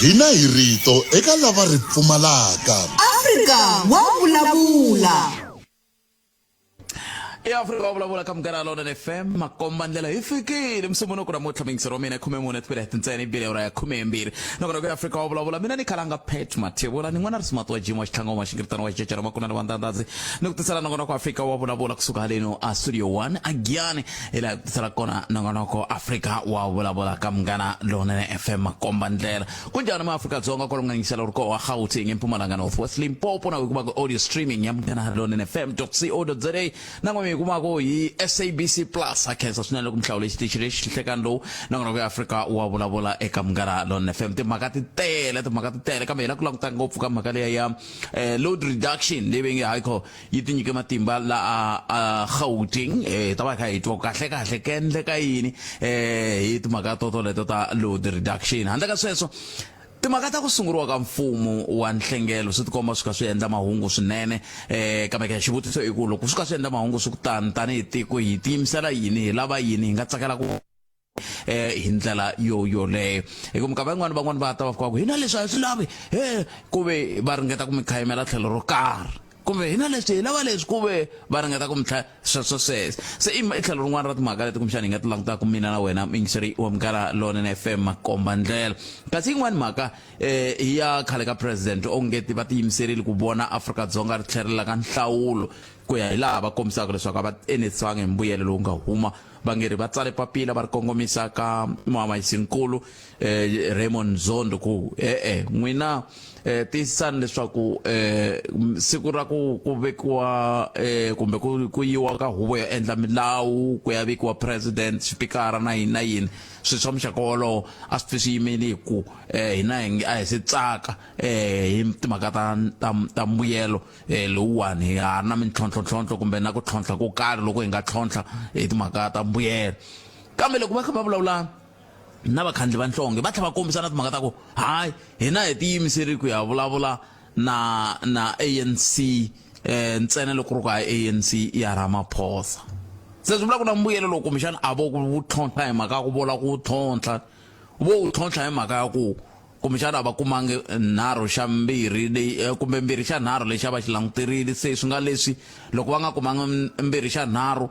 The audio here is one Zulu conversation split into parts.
hina hi rito eka lava ri pfumalaka. Afrika wa vulavula. Afrika wa vulavula kamukela lona FM makomba ndlela ifikile msumunuko namutlha mingisero mina 14 tibireti ntsena ibile ura ya 12 nokona ku Afrika wa vulavula mina ni khalanga Pet Mathebula ni n'wana rismart wa Jimo xithlango wa xingiritano wa xicecera makuna na vandandazi ni ku tisela nokona ku Afrika wa vulavula kusuka haleno a studio 1 agiyani ila tisela kona nokona ku Afrika wa vulavula kamngana lona FM makomba ndlela kunjani ma Afrika Dzonga ko lunganisela uriko wa Gauteng eMpumalanga North West Limpopo na kuba audio streaming yamngana lona fm.co.za na kumako yi SABC Plus akhensa swinene kumhlawula xitichi lexi hlekani lowu nangona ku Afrika wa vulavula eka mngana lona FM timhaka ti tele kambe hina ku languta ngopfu ka mhaka leyi ya load reduction leyi nge hayikho yi tinyike matimba la Gauteng ta va kha hi twa kahle kendle ka yini hi timhaka leto ta load reduction handle ka sweswo timhaka ta ku sunguriwa ka mfumo wa nhlengelo swi tikomba swi ka swi endla mahungu swinene kambe ka xivutiso i ku loko swi ka swi endla mahungu swi ku tani hi tiko hi tiyimisela yini hi lava yini hi nga tsakela ku hi ndlela yo leyo hi ku mukava van'wana va ta va fika ku hina leswi a swi lavi ku ve va ringeta ku mi khayimela tlhelo ro karhi kumbe hina leswi hi lava leswi ku ve va ringeta ku mithla sweswo se i tlhelo rin'wana ra timhaka leti kumbexana hi nga ti langutaka mina na wena mingiseri wa mugala lona FM makomba ndlela kasi yin'wana mhaka hi ya khale ka president ongeti va tiyimiserile ku vona Afrika-Dzonga ri tlhelela ka nhlawulo ku ya hi laha va kombisaka leswaku a va enetisangi hi mbuyelo lowu nga huma va ngeri va tsale papila va ri kongomisa ka mamayisikulu Raymond Zondo ku n'wina tisani leswaku siku ra ku vekiwa kumbe ku yiwa ka huvo yo endla milawu ku ya vekiwa president xipikara na yini swi swa muxaka wolowo a swi swi yimeli ku hina a hi se tsaka hi timhaka ta mbuyelo lowuwani hi ha na mintlhontlho kumbe na ku tlhontlha ku karhi loko hi nga tlhontlha hi timhaka ta mbuyelo kambe loko va kha va vulavula na vakhandli va nhlonge va tlha va kombisa na timhaka ta ku hayi hina hi tiyimiseri ku ya vulavula na ANC ntsena loko ri ku hayi ANC ya Ramaphosa se swi vula ku na mbuyelo loko kumbexana a vo ku tlhontlha hi mhaka ya ku vola ku tlhontlha vo tlhontlha hi mhaka ya ku kumbexana a va kumangi nharhu xa mbirhi leyi kumbe mbirhi xa nharhu lexi a va xi languterile se swi nga leswi loko va nga kumangi mbirhi xa nharhu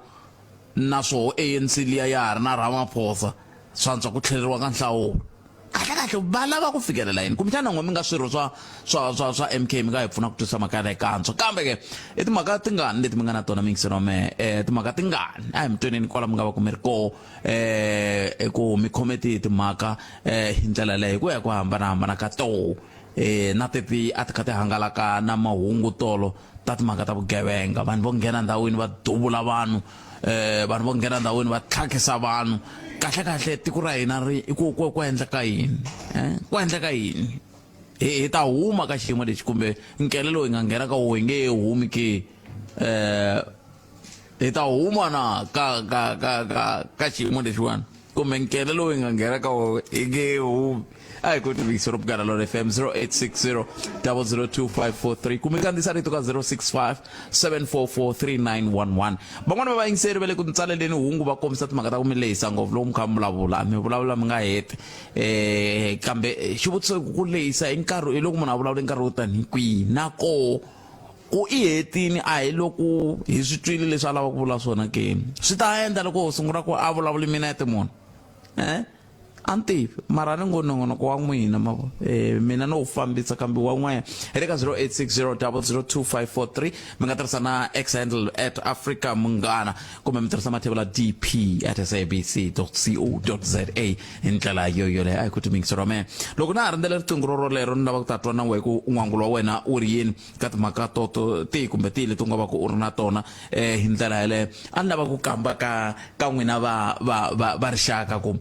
na swoho ANC liya ya ha ri na Ramaphosa swantswa ku tlheleriwa ka nhlawulo kahle va lava ku fikelela yini kumbexana n'we mi nga swirho swa MK mi nga hi pfuna ku twisa mhaka ya kantswa kambe ke i timhaka tingani leti mi nga na tona mingisero wa mehe timhaka tingani a hi mi tweneni kwala mi nga va ku mi ri koho ku mi khometi timhaka hi ndlela leyo ku ya ku hambanahambana ka toho na teti a ti kha ti hangalaka na mahungu tolo ta timhaka ta vugevenga vanhu vo nghena ndhawini va duvula vanhu vanhu vo nghena ndhawini va tlhakisa vanhu kahle tiko ra hina ri ku endleka yini ku endleka yini hi ta huma ka xiyimo lexi kumbe nkelelo hi nga nghena ka wo hi nge humi ke hi ta huma na ka xiyimo lexiwani kumbe nkelelo hi nga nghena ka wo hi nge humi a hi koti vikisero mugala lona FM 0860002543 kumbe kandziyisa rito ka 065 van'wana va vayingiseri va le ku tsaleleni hungu va kombisa timhaka ta ku mi lehisa ngopfu loko mi kha mi vulavula mi nga heti kambe xivutiso ku lehisa hi nkarhi hi loko munhu a vulavula nkarhi wo tani kwihi na koho ku i hetini a hi loko hi swi twile leswi a lava ku vula swona ke swi ta endla loko ho sungula ku a vulavula minete munhu antivi mara ni ngo nongonoko wa n'wina mavo mina no fambisa kambe wa n'wina hi le ka 0860002543 mi nga tirhisa na X handle @Africa Mungana kumbe mi tirhisa mathebula dp@sabc.co.za hi ndlela yoyo leyi a hi kuti mingisero wa mehe loko na ha rindzele riqingho rorolero ni lava ku ta twa na wehe ku n'wangulo wa wena u ri yini ka timhaka tihi kumbe tihi leti u nga va ku u ri na tona hi ndlela yeleyo a ni lava ku kamba ka n'wina va rixaka ku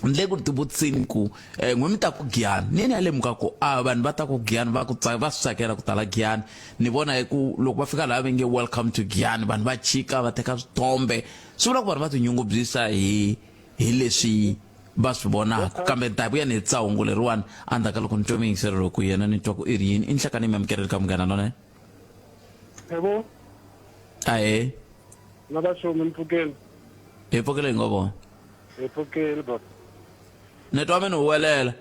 ndle ku tivutisini ku n'we mi ta ku Giyani ni ya lemuka ku vanhu va ta ku Giyani va swi tsakela ku tala Giyani ni vona ku loko va fika laha va nge welcome to Giyani vanhu va chika va teka swithombe swi vula ku vanhu va tinyungubyisa hi leswi va swi vonaka kambe ni ta vuya ni hetisa hungu leriwani endzhaku ka loko ni twa mingiselelo ku yena ni twa ku i ri yini i nhlekani mi amukeleli ka munghana lona yebo ahe na va shomi Mphokela hi Mphokela ngo vona Mphokela baba netwa mina uwelela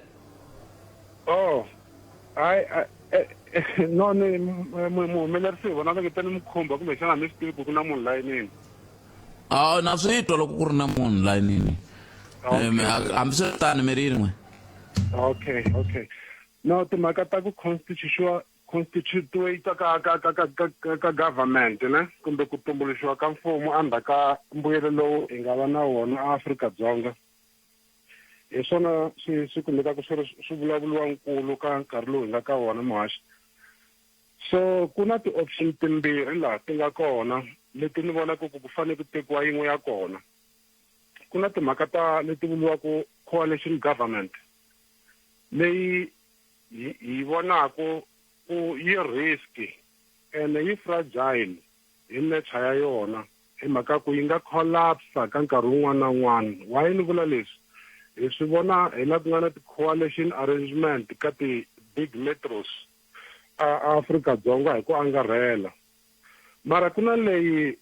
no ni muhumelerisi vona va ngetani mukhumba kumbe xana mi swi tivi ku na munhu layinini na swi twa loko ku ri na munhu layinini hambi swi tani mi ri yin'we. okay no timhaka ta ku constitutuate ka government ne kumbe ku tumbuluxiwa ka mfumo endzhaku ka mbuyelo lowu hi nga va na wona Afrika-Dzonga hi swona swi kumekaka swi vulavuriwa nkulu ka nkarhi lowu hi nga ka wona muhaxi. So ku na ti-option timbirhi laha ti nga kona leti ni vonaka ku fanele ku tekiwa yin'we ya kona. Ku na timhaka leti vuriwaka coalition government leyi hi vonaka ku yi risky and yi fragile hi nature ya yona hi mhaka ku yi nga collapse ka nkarhi wun'wana na wun'wana. Why ni vula leswi? Hi swi vona hi la ku nga na ti-coalition arrangement ka ti-big metros Afrika-Dzonga hi ku angarhela. Mara ku na leyi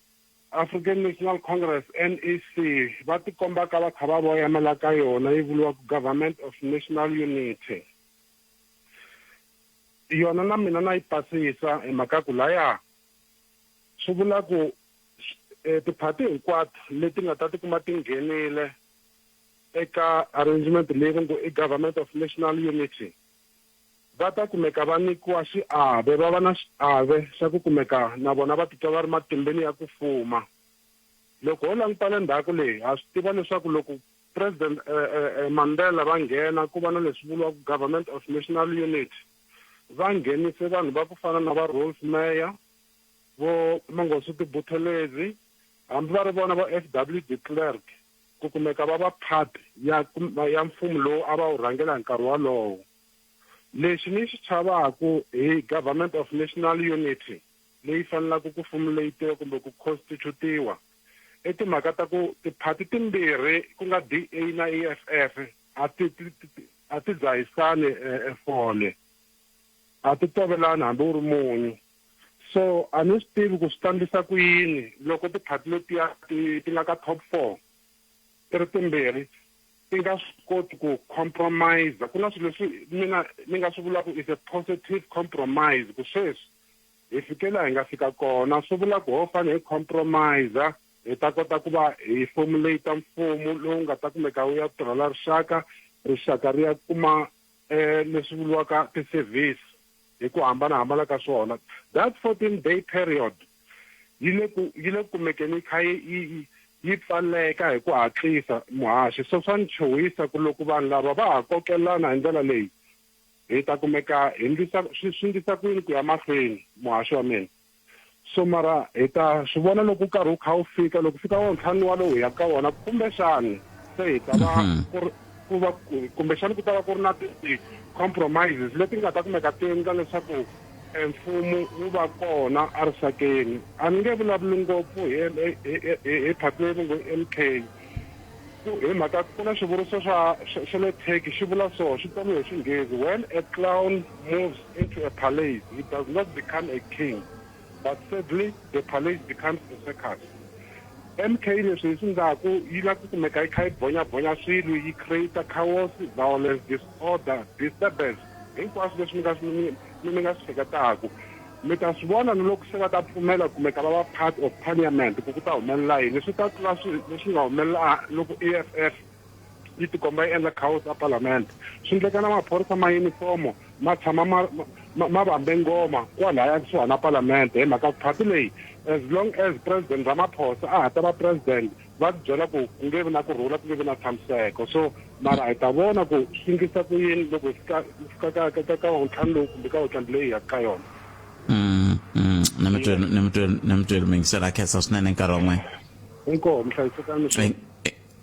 African National Congress NEC va ti kombaka va kha va voyamela ka yona yi vuriwaka Government of National Unity. Yona na mina na yi pasisa hi mhaka ku laya swi vula ku tiphati hinkwato leti nga ta tikuma ti nghenile eka arrangement leyi ngo i Government of National Unity va ta kumeka va nyikiwa xiave va va na xiave xa ku kumeka na vona va titwa va ri matimbeni ya ku fuma. Loko ho languta le ndzhaku leyi ha swi tiva leswaku loko President Mandela va nghena ku va na leswi vuriwaka Government of National Unity va nghenise vanhu va ku fana na va Rolf Meyer vo Mangosuthu Buthelezi hambi va ri vona va F.W. de Klerk ku kumeka va va part ya mfumo lowu a va wu rhangela hi nkarhi walowo. Lexi ni xi chavaku hi Government of National Unity leyi fanelaka ku fumuletiwa kumbe ku constitutiwa i timhaka ta ku tiphati timbirhi ku nga DA na EFF a ti dzahisani fole a ti tovelani hambi wu ri munyu. So a ni swi tivi ku swi tlangisa ku yini loko tiphati letiya ti nga ka top 4 ti ri timbirhi ti nga swi koti ku compromise. Ku na swilo leswi mina ni nga swi vulaka is a positive compromise ku sweswi hi fikela hi nga fika kona swi vula ku ho fane hi compromise hi ta kota ku va hi formulate mfumo lowu nga ta kumeka wu ya tirhela rixaka ri ya kuma leswi vuriwaka ti-service hi ku hambanahambana ka swona. That 14-day period yi le kumekeni kha yi pfaleka hi ku hatlisa muhaxi. So swa ni chuhisa ku loko vanhu lava va ha kokelana hi ndlela leyi hi ta kumeka swi endlisa ku yini ku ya mahlweni muhaxi wa mina. So mara hi ta swi vona loko nkarhi wu kha wu fika loko fika wa ntlhanu walowu hi ya ka wona kumbexani se hi ta va kumbexani ku ta va ku ri na ti-compromises leti nga ta kumeka ti endla leswaku mfumo wu va kona erisakeni. A ni nge vulavuli ngopfu hi phati leyi ngo MK hi mhaka ku na swivuriso swa le Turkey xi vula so xi tomiwe hi Xinghezi, when a clown moves into a palace he does not become a king but sadly the palace becomes a circus. MK leswi hi swi ndlaku yi lava ku kumeka yi kha yi bhonya swilo yi create chaos, violence, disorder, disturbance hinkwaswo leswi mi nga swi hleketaku. Mi ta swi vona na loko se va ta pfumela kumeka va va part of parliament ku ta humelela yini. Swi ta tlula leswi nga humelela loko EFF yi tikomba yi endla chaos a parliament. Swi endleka na maphorisa ma uniform ma tshama ma vambe ngoma kwalaya kusuhana na parliament hi mhaka phati leyi as long as President Ramaphosa a ha ta va president va byela ku nge vi na kurhula ku nge vi na tshamiseko. So mara hi ta vona ku swi endlisa ku yini loko fika ka ntlhanu lowu kumbe ka wutlangi leyi ya ka yona. ni mutweli mingisela khensa swinene nkarhi wun'we. Inkomo mhlayisekani.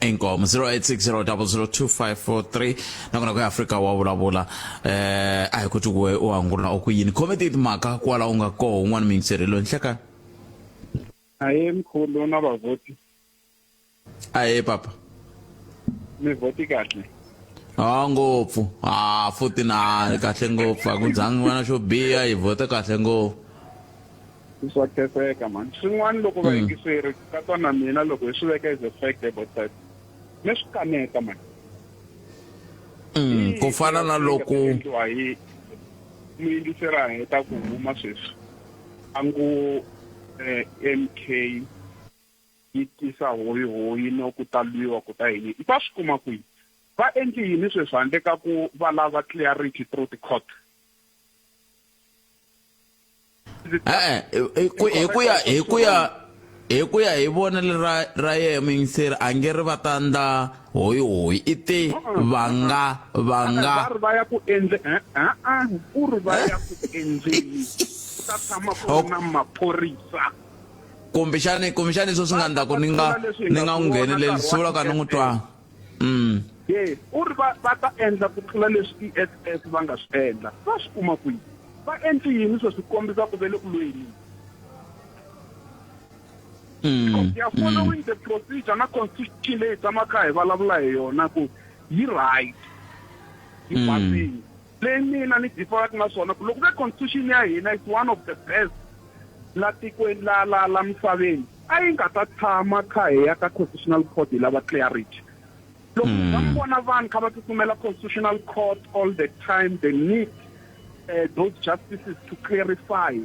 Inkomo 0860002543 nakona ku Africa wa vulavula a hi kuti kuwe u angula o ku yini comment timhaka kwala u nga koho un'wana mingiselelo nhleka. Aye mkhulu na vavoti. Aye papa. Mi voti kahle. Ngopfu futhi na kahle ngopfu a ku zangi wena xo biha hi vote kahle ngopfu. Swa kheseka man. Swin'wana loko va yingiseri ka twana mina loko hi swi veka as a fact about that ni swi kaneta man. Ku fana na loko muyingisela heta ku huma sweswi angu MK yi tisa hoyi no ku taliwa ku ta yini va swi kuma kwihi va endli yini sweswi handle ka ku va lava clarity through the court hi ku ya hi vonele ra yehe muyingiseri a nge ri va ta ndla hoyi i te va nga va ya ku endle ku ri va ya ku endleni ta tshama kona maphorisa kumbexani swo swi nga ndla ku ni nga n'wi ngheneleli swi vula ka ni n'wi twanga ye u ri va ta endla ku tlula leswi EFF va nga swi endla va swi kuma kwihi va endli yini swo swi kombisa ku ve le ku lweni ya following the procedure na constitution leyi tshamaka hi vulavula hi yona ku yi right yi basile leyi mina ni different na swona ku loko ve constitution ya hina is one of the best la tikweni la misaveni a yi nga ta tshama kha hi ya ka constitutional court hi lava clarity loko va vona vanhu kha va tsutsumela constitutional court all the time they need those justices to clarify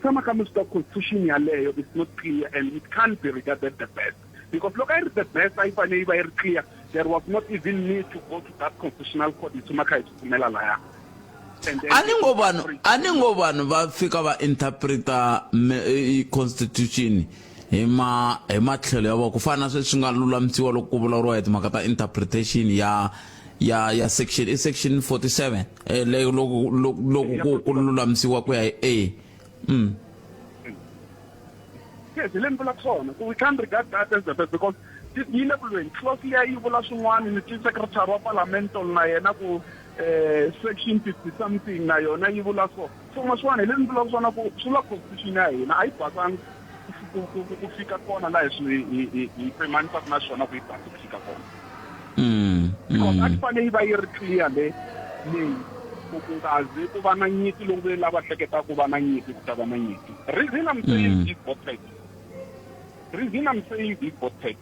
Kama constitution yaleyo is not clear and it can't be regarded the best. Because look at the best, I find it very clear. There was not even need to go to that constitutional court. Ani ngo vanhu va fika va interpreta constitution hi matlhelo ya vona ku fana sweswi nga lulamisiwa loko ku vulavuriwa hi timhaka ta interpretation ya section 47 leyo loko ku lulamisiwa ku ya hi Yes, we can't regard that as the best because closely the secretary of parliament na yena ku section 50 something na yona yi vula so maswana le ndlela swona ku sula constitution ya hina ai pasang ku fika kona la hi permanent na swona ku ipasa ku fika kona because akufane yi va yi ri clear le kungazi ku va na nyiti loko ve lava hleketa ku va na nyiti ku ta va na nyiti reason I'm saying is voted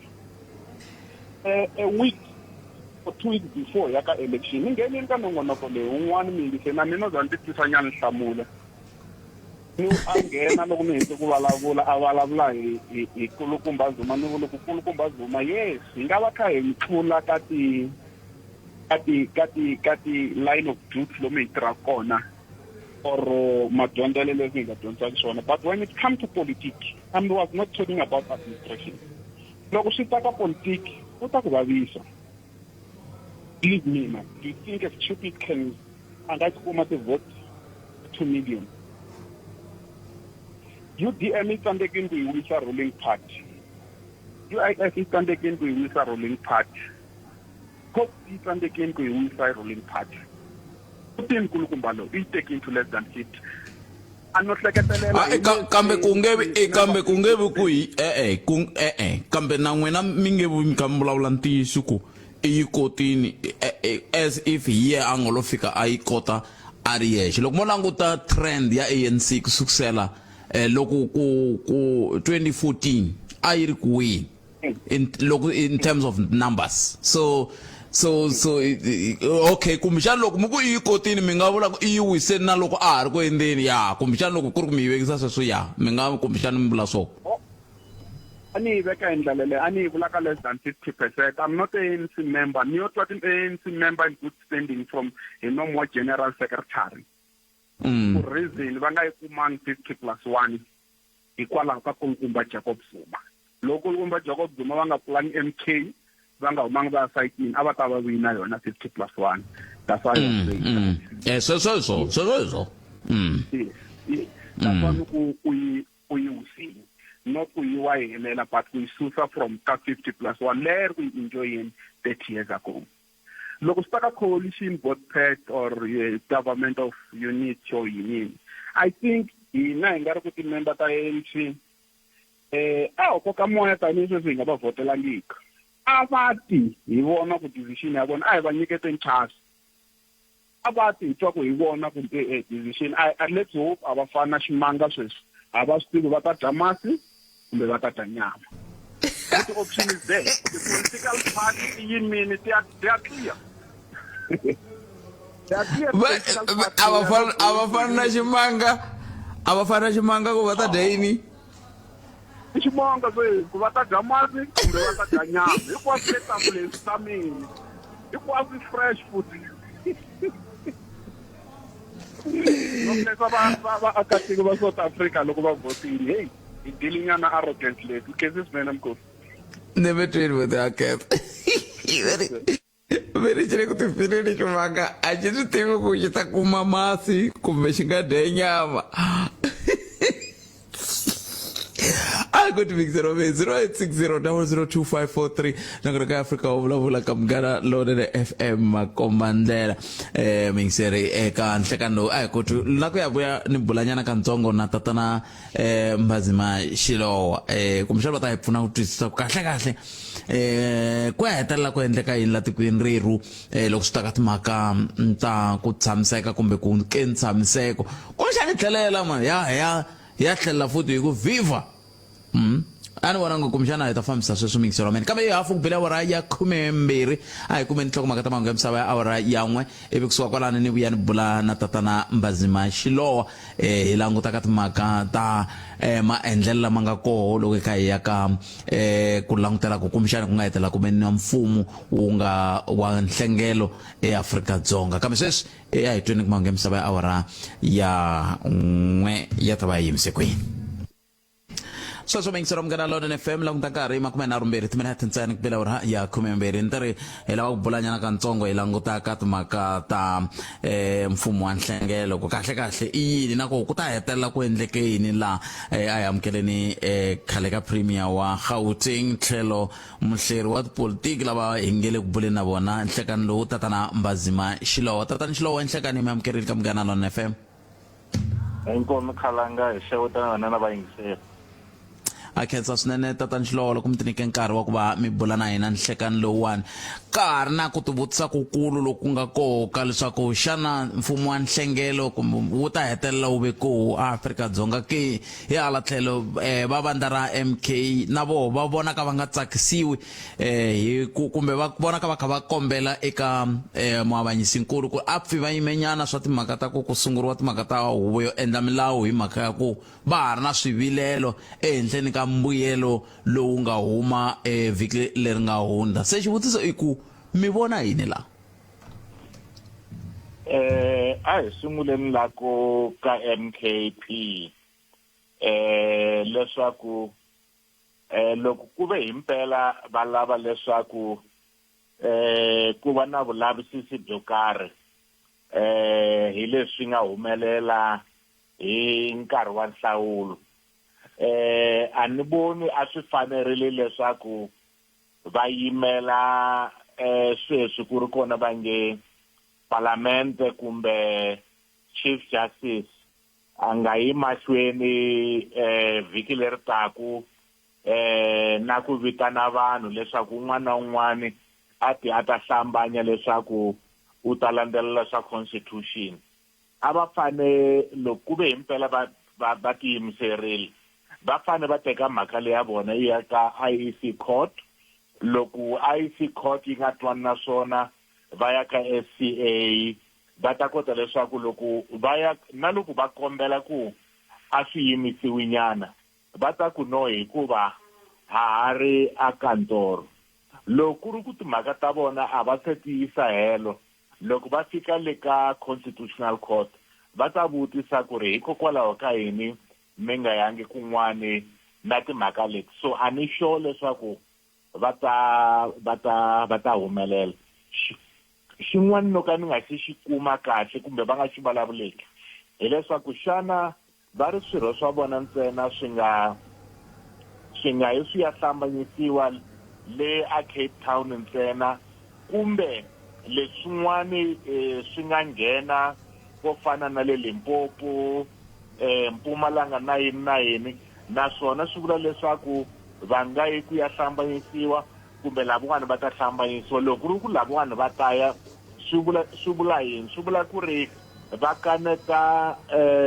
a week or 2 weeks before yaka election ngeni ka nongonoko le un'wana mingise na mina zanti tisanyana hlamula ni angena loko mi hete ku vulavula a vulavula hi Kulukumba Zuma ni vula ku Kulukumba Zuma yes hi nga va kha hi tlula ka ti line of duty lo mi tirha kona or madyondzele leswi hi nga dyondzaka swona but when it comes to politics I was not talking about administration loko swi ta ka politics u ta ku vavisa believe me man do you think a stupid can angakuma the vote 2 million UDM is tandekini ku yiwisa ruling party UIF is tandekini ku yiwisa ruling party COP is tandekini ku yiwisa ruling party utin Kulukumba lo is taking to less than 50 kambe ku ngevi ku kambe na n'wina mi nge vi ka mi vulavula ntiyiso ku i yi kotini as if hi a nga lo fika a yi kota a ri yexe loko mo languta trend ya ANC ku sukusela loko ku 2014 a yi ri ku wini in terms of numbers so okay kumbexana loko mi ku i yi kotini mi nga vula ku i yi wiseni na loko a ha ri ku endleni ya kumbexana loko ku ri ku mi yi vekisa sweswo ya mi nga kumbexana mi vula so ani veka endlalele ani vula ka less than 50%. I'm not an ANC member ni not an ANC member in good standing from no more general secretary for reason va nga yi kumang 50+1 hikwalaho ka Kulukumba Jacob Zuma loko Kulukumba Jacob Zuma va nga plan MK va nga humanga va site a va ta va wina yona 50+1 that's why so that's why ku yi not ku yiwa helela but we suffer from 50+1 there we enjoying 30 years ago loko sitaka coalition vote pact or government of unity or union I think hina ngari ku ti member ta ANC ko ka moya tani sweswi nga va votela ngika avati hi vona ku decision ya vona a hi va nyikete nchasi avati twa ku hi vona ku decision let's hope abafana ximanga sweswi ava swi tivi va ta dya masi kumbe va ta dya nyama the option is there the political party yimini they are clear abafana ximanga ku va ta dya yini ximanga se ku va ta dya masi kumbe va ta dya nyama hinkwaswo le tafuleni swi tamile hinkwaswo fresh food vaakatiko va South Africa loko va votile hey hi dilinyana arrogant leti ukesismena mkosi never trade with the cat veri chile ku tifileli ximanga a xi swi tivi ku xi ta kuma masi kumbe xi nga dya nyama I go to Big 0860002543 nangona ka Africa u vulavula ka Mgana Lonene FM Makomandela mingseri eka nhlekano a go to la ku ya vuya ni bulanyana ka ntsongo na tatana Mbazima Shilowa kumshaba ta pfuna ku twisisa kahle ku hetelela ku endleka yini la tikweni riru loko swi ta ka timhaka ta ku tshamiseka kumbe ku kentshamiseko ku xani tlhelela man ya tlhela futhi ku viva ani vona ngo kumshana hi ta fambisa sweswo mixero men kambe hafu kubela wara ya 12 ai kumeni hloko makata mangu ya misava ya awara yan'we ivi kusuka kwalana ni vuya ni bula na tatana Mbazima Shilowa hi languta ka timhaka ta maendlelo lama nga koho loko ka hi ya ka ku langutela ku kumshana ku nga hetela ku meni na mfumo wu nga wa nhlengelo eAfrika-Dzonga kambe sweswi hi tweni ku mangu ya misava ya awara ya 1 ya ta va yimisekweni so mixero Mgana Lonene FM la nkarhi makumenharumbirhi timinete ntsena kubela ura ya 12 ntari hi lava ku bulanyana ka ntsongo hi languta ka timhaka ta mfumo wa nhlengelo ku kahle yini na ku ta hetelela ku endleke yini la a hi amukeleni khale ka premier wa Gauteng tlhelo muhleri wa tipolitiki lava hi ngele ku buleni na vona nhlekani lowu tatana Mbazima Shilowa tatana Shilowa nhlekani mi amukerile ka Mgana Lonene FM inkomo khalanga hi xewetana na vayingiseri akhetsa swinene tatana Shilowa loko mi tinike nkarhi wa ku va mi bula na hina nhlekani lowuwani ka ha ri na ku tivutisa kukulu loku nga koho ka leswaku xana mfumo wa nhlengelo kumbe wu ta hetelela wu ve koho Afrika-Dzonga ke hi hala tlhelo va vandla ra MK na voho va vona ka va nga tsakisiwi hi kumbe va vona ka va kha va kombela eka muavanyisinkulu ku a pfi va yimenyana swa timhaka ta ku sunguriwa timhaka ta huvo yo endla milawu hi mhaka ya ku va ha ri na swivilelo ehenhleni ka mbuyelo lowu nga huma vhiki leri nga hundza se xivutiso i ku mi vona yini la a hi sunguleni lako ka MKP leswaku loko ku ve himpela va lava leswaku ku va na vulavisisi byo karhi hi leswi nga humelela hi nkarhi wa nhlawulo a ni voni a swi fanerile leswaku va yimela sweswi ku ri kona va nge parlamente kumbe chief justice a nga yi mahlweni vhiki leri taku na ku vitana vanhu leswaku un'wana na un'wana a ta hlambanya leswaku u ta landzelela swa constitution a va fane loko ku ve himpela va tiyimiserile va fane va teka mhaka leyi ya vona yi ya ka IEC court loko IEC court yi nga twani na swona va ya ka SCA va ta kota leswaku loko va kombela ku a swi yimisiwi nyana va ta ku no hikuva ha ri a kantoro loko ku ri ku timhaka ta vona a va se tiyisa helo loko va fika le ka constitutional court va ta vutisa ku ri hikokwalaho ka yini mi nga yangi kun'wani na timhaka leti so a ni sure leswaku va ta humelela xin'wana no ka ni nga xi kuma kahle kumbe va nga xi vulavuleki hileswaku xana va ri swirho swa vona ntsena swi nga yi swi ya hlambanyisiwa le a Cape Town ntsena kumbe leswin'wani swi nga nghena ko fana na le Limpopo Mpumalanga na yini naswona swi vula leswaku va nga yi ku ya hlambanyisiwa kumbe lavan'wana va ta hlambanyisiwa loko ri ku lavan'wana va ta ya swi vula yini swi vula ku ri va kaneta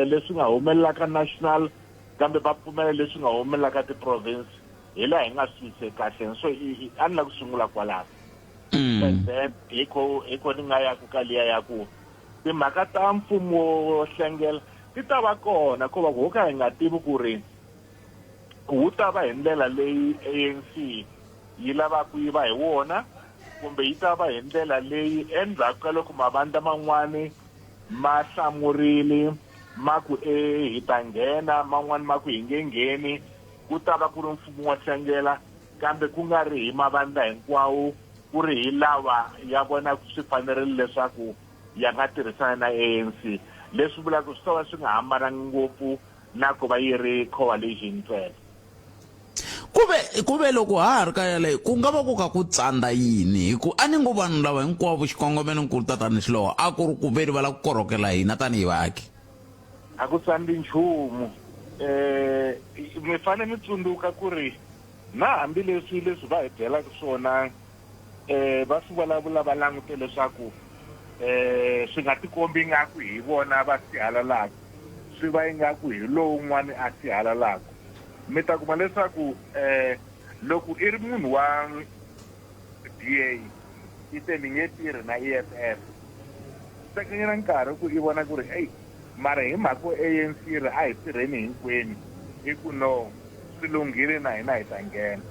leswi nga humelela ka national kambe va pfumela leswi nga humelela ka ti-province hi laha hi nga swise kahle so a ni la ku sungula kwalaho and then hiko ni nga ya ku ka liya ya ku timhaka ta mfumo wo hlengela ti ta va kona ku va ku ka hi nga tivi ku ri wu ta va hi ndlela leyi ANC yi lavaku yi va hi wona kumbe yi ta va hi ndlela leyi endzhaku ka loko mavandla man'wani ma hlamurile ma ku hi ta nghena man'wani ma ku hi nge ngheni ku ta va ku ri mfumo wa hlengela kambe ku nga ri hi mavandla hinkwawo ku ri hi lawa ya vona swi fanerile leswaku ya nga tirhisana na ANC leswi vulaka swi ta va swi nga hambanangi ngopfu na ku va yi ri coalition ntsena kube loko ha ri ka yaleyo ku nga va ku ka ku tsandza yini hi ku a ni ngo vanhu lava hinkwavo xikongomelonkulu tatani xilowa a ku ri ku veni va la ku korhokela hina tanihi vaaki a ku tsandzi nchumu mi fanele mi tsundzuka ku ri na hambileswi leswi va hi byelaka swona va swi vulavula va langute leswaku swi nga tikombi ingaku hi vona va sihalalaka swi va ingaku hi lowun'wana a sihalalaka mi ta kuma leswaku loko i ri munhu wa DA i te ni nge tirhi na EFF tekanyela nkarhi ku i vona ku ri hey mara hi mhaka ANC ri a hi tirheni hinkwenu i ku no swi lunghile na hina hi ta nghena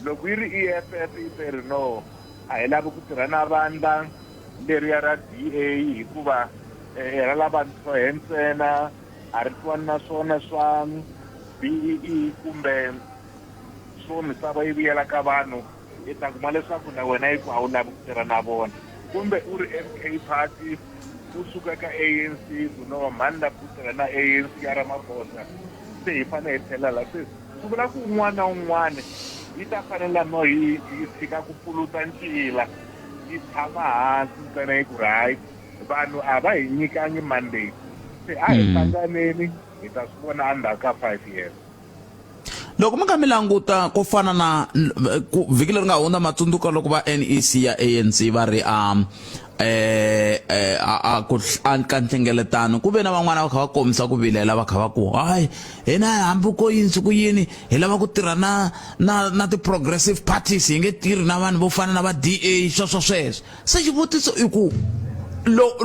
loko yi ri EFF i te ri no a hi lavi ku tirha na vandla leriya ra DA hikuva ra lavantshwa hi ntsena a ri twani na swona swa BEE kumbe swo misava yi vuyela ka vanhu i ta kuma leswaku na wena yi ku a wu lavi ku tirha na vona kumbe u ri MK party u suka ka ANC ku no mani lavi ku tirha na ANC ya Ramaphosa se hi fanele hi tlhela la se swi vula ku un'wana na un'wana yi ta fanela no hi tshika ku pfuluta ncila yi tshama hansi ntsena yi ku ri hayi vanhu a va hi nyikangi mandate se a hi hlanganeni hi ta swi vona endzhaku ka 5 years loko mi kha mi languta ku fana na vhiki leri nga hundza matsundzuka loko va NEC ya ANC va ri ku ka nhlengeletano ku ve na van'wana va kha va kombisa ku vilela va kha va ku hayi hina hambi ko yini ku yini hi lava ku tirha na ti-progressive parties hi nge tirhi na vanhu vo fana na va DA sweswo se xivutiso i ku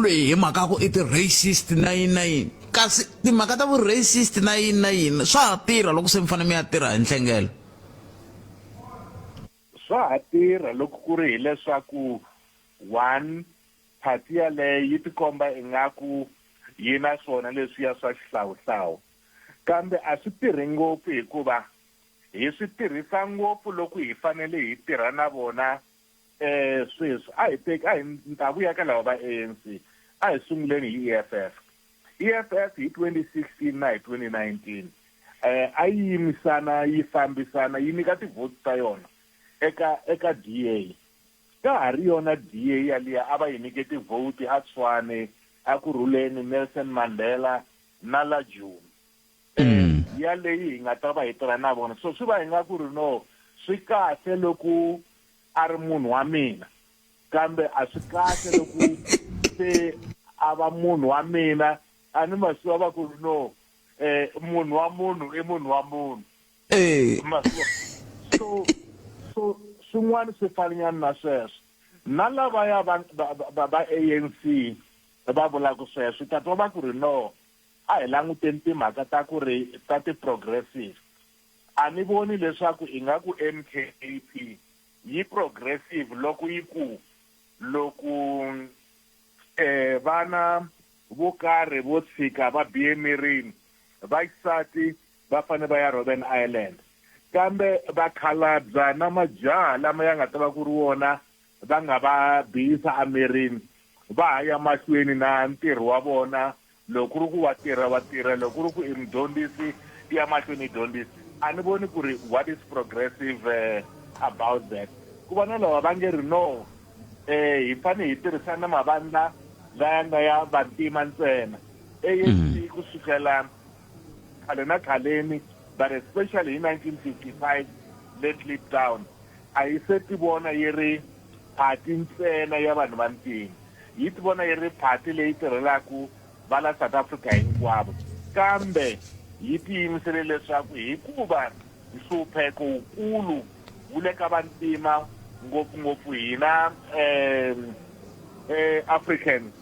hi mhaka ku i ti-racist na yini na yini kasi timhaka ta vu-racist na yini na yini swa ha tirha loko se mi fanele mi ya tirha hi nhlengelo swa ha tirha loko ku ri hileswaku one party yaleyo yi tikomba ingaku yi na swona leswiya swa xihlawuhlawu kambe a swi tirhi ngopfu hikuva hi swi tirhisa ngopfu loko hi fanele hi tirha na vona sweswi a hi ta vuya ka lava va ANC a hi sunguleni hi EFF hi 2016 na hi 2019 a yi yimisana yi fambisana yi nyika tivhoti ta yona eka DA ka ha ri yona DA yaliya a va yi nyike tivhoti a Tshwane a ku rhuleni Nelson Mandela na la June yaleyi hi nga ta va hi tirha na vona so swi va hi nga ku ri no swi kahle loko a ri munhu wa mina kambe a swi kahle loko se a va munhu wa mina a ni ma swi va ku ri no munhu wa munhu i munhu wa munhu so swin'wana swi fananyana na sweswo na lavaya va ANC va vulaka sweswo ta twa va ku ri no a hi languteni timhaka ta ku ri ta ti-progressive a ni voni leswaku ingaku MKAP yi progressive loko yi ku loko vana vo karhi vo tshika va bihe mirini vaxisati va fane va ya Robben Island kambe vakhalabya na majaha lama ya nga ta va ku ri wona va nga va bihisa amirini va ha ya mahlweni na ntirho wa vona loko ri ku wa tirha loko ri ku i mudyondzisi ya mahlweni dyondzisi a ni voni ku ri what is progressive about that ku va na lava va nge ri no hi fane hi tirhisana mavandla laya nga ya vantima ntsena ANC kusukela khale na khaleni but especially in 1955 let leap down a yi se ti vona yi ri party ntsena ya vanhu vantima yi ti vona yi ri party leyi tirhelaku va la South Africa hinkwavo kambe yi tiyimisele leswaku hikuva nhlupheko wukulu wu le ka vantima ngopfungopfu hina Africans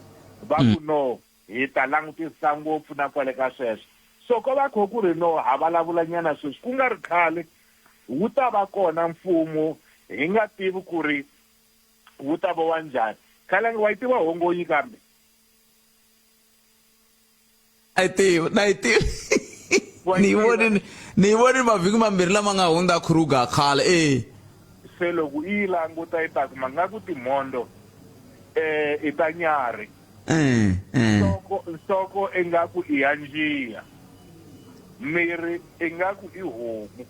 va ku no hi ta langutisa ngopfu na kwale ka sweswo so ko va kho ku ri no ha vulavulanyana sweswi ku nga ri khale wu ta va kona mfumo hi nga tivi ku ri wu ta va wa njhani khale wa yi tiva hongoyi kambe I tiva ni voni mavhiki mambirhi lama nga hundza Kruger khale se loko yi languta yi ta kuma nga ku timhondo i ta nyari nhloko ingaku i ya njiya miri ingaku i homu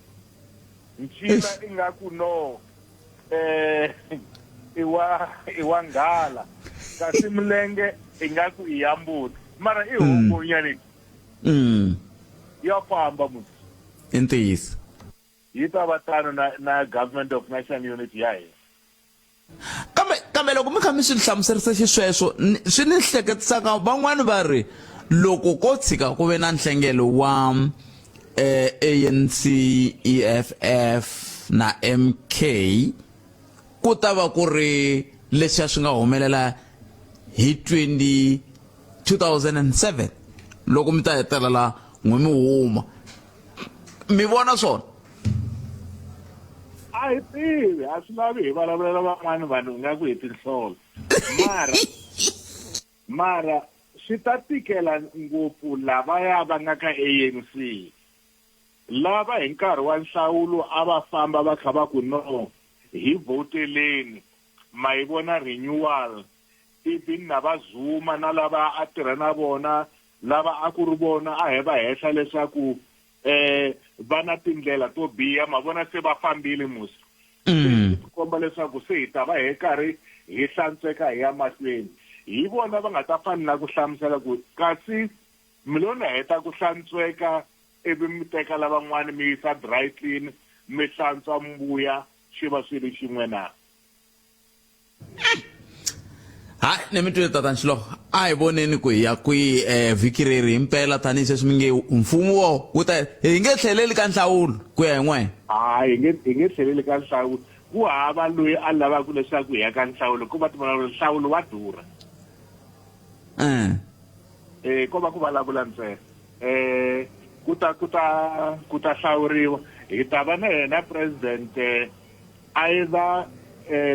ncila ingaku no i wa nghala kasi milenge ingaku i ya mbuti mara i homu nyani ya famba muti i ntiyiso yi ta va tano na government of national unity ya hina kambe loko mi kha mi swi hlamuserisa xisweswo swi ni hleketisaka van'wani va ri loko ko tshika ku ve na nhlengelo wa ANC EFF na MK ku ta va ku ri leswi swi nga humelela hi 2007 loko mi ta hetelela n'we mi huma mi vona swona a hi tivi a swi lavi hi vulavulela van'wani vanhu nga ku hi tinhlolo mara swi ta tikela ngopfu lavaya va nga ka ANC lava hi nkarhi wa nhlawulo a va famba va kha va ku no hi voteleni ma yi vona renewal ivi na va Zuma na lava a tirha na vona lava a ku ri vona a he va hehla leswaku va na tindlela to biha ma vona se va fambile musi komba leswaku se hi ta va hi karhi hi hlantsweka hi ya mahlweni hi vona va nga ta fanela ku hlamusela ku kasi milona heta ku hlantsweka ivi mi teka lavan'wana mi yisa dry clean mi hlantswa mbuya xi va swi ri xin'we na hayi ni mi twile tata Nxilo a hi voneni ku hi ya kwihi vhiki reri himpela tanihi sweswi mi nge mfumo wu ta hi nge tlheleli ka nhlawulo ku ya hi n'wena hayi hi nge tlheleli ka nhlawulo ku hava loyi a lavaka leswaku hi ya ka nhlawulo ku va timavula nhlawulo wa durha ko va ku vulavula ntsena ku ta hlawuriwa hi ta va na yena president either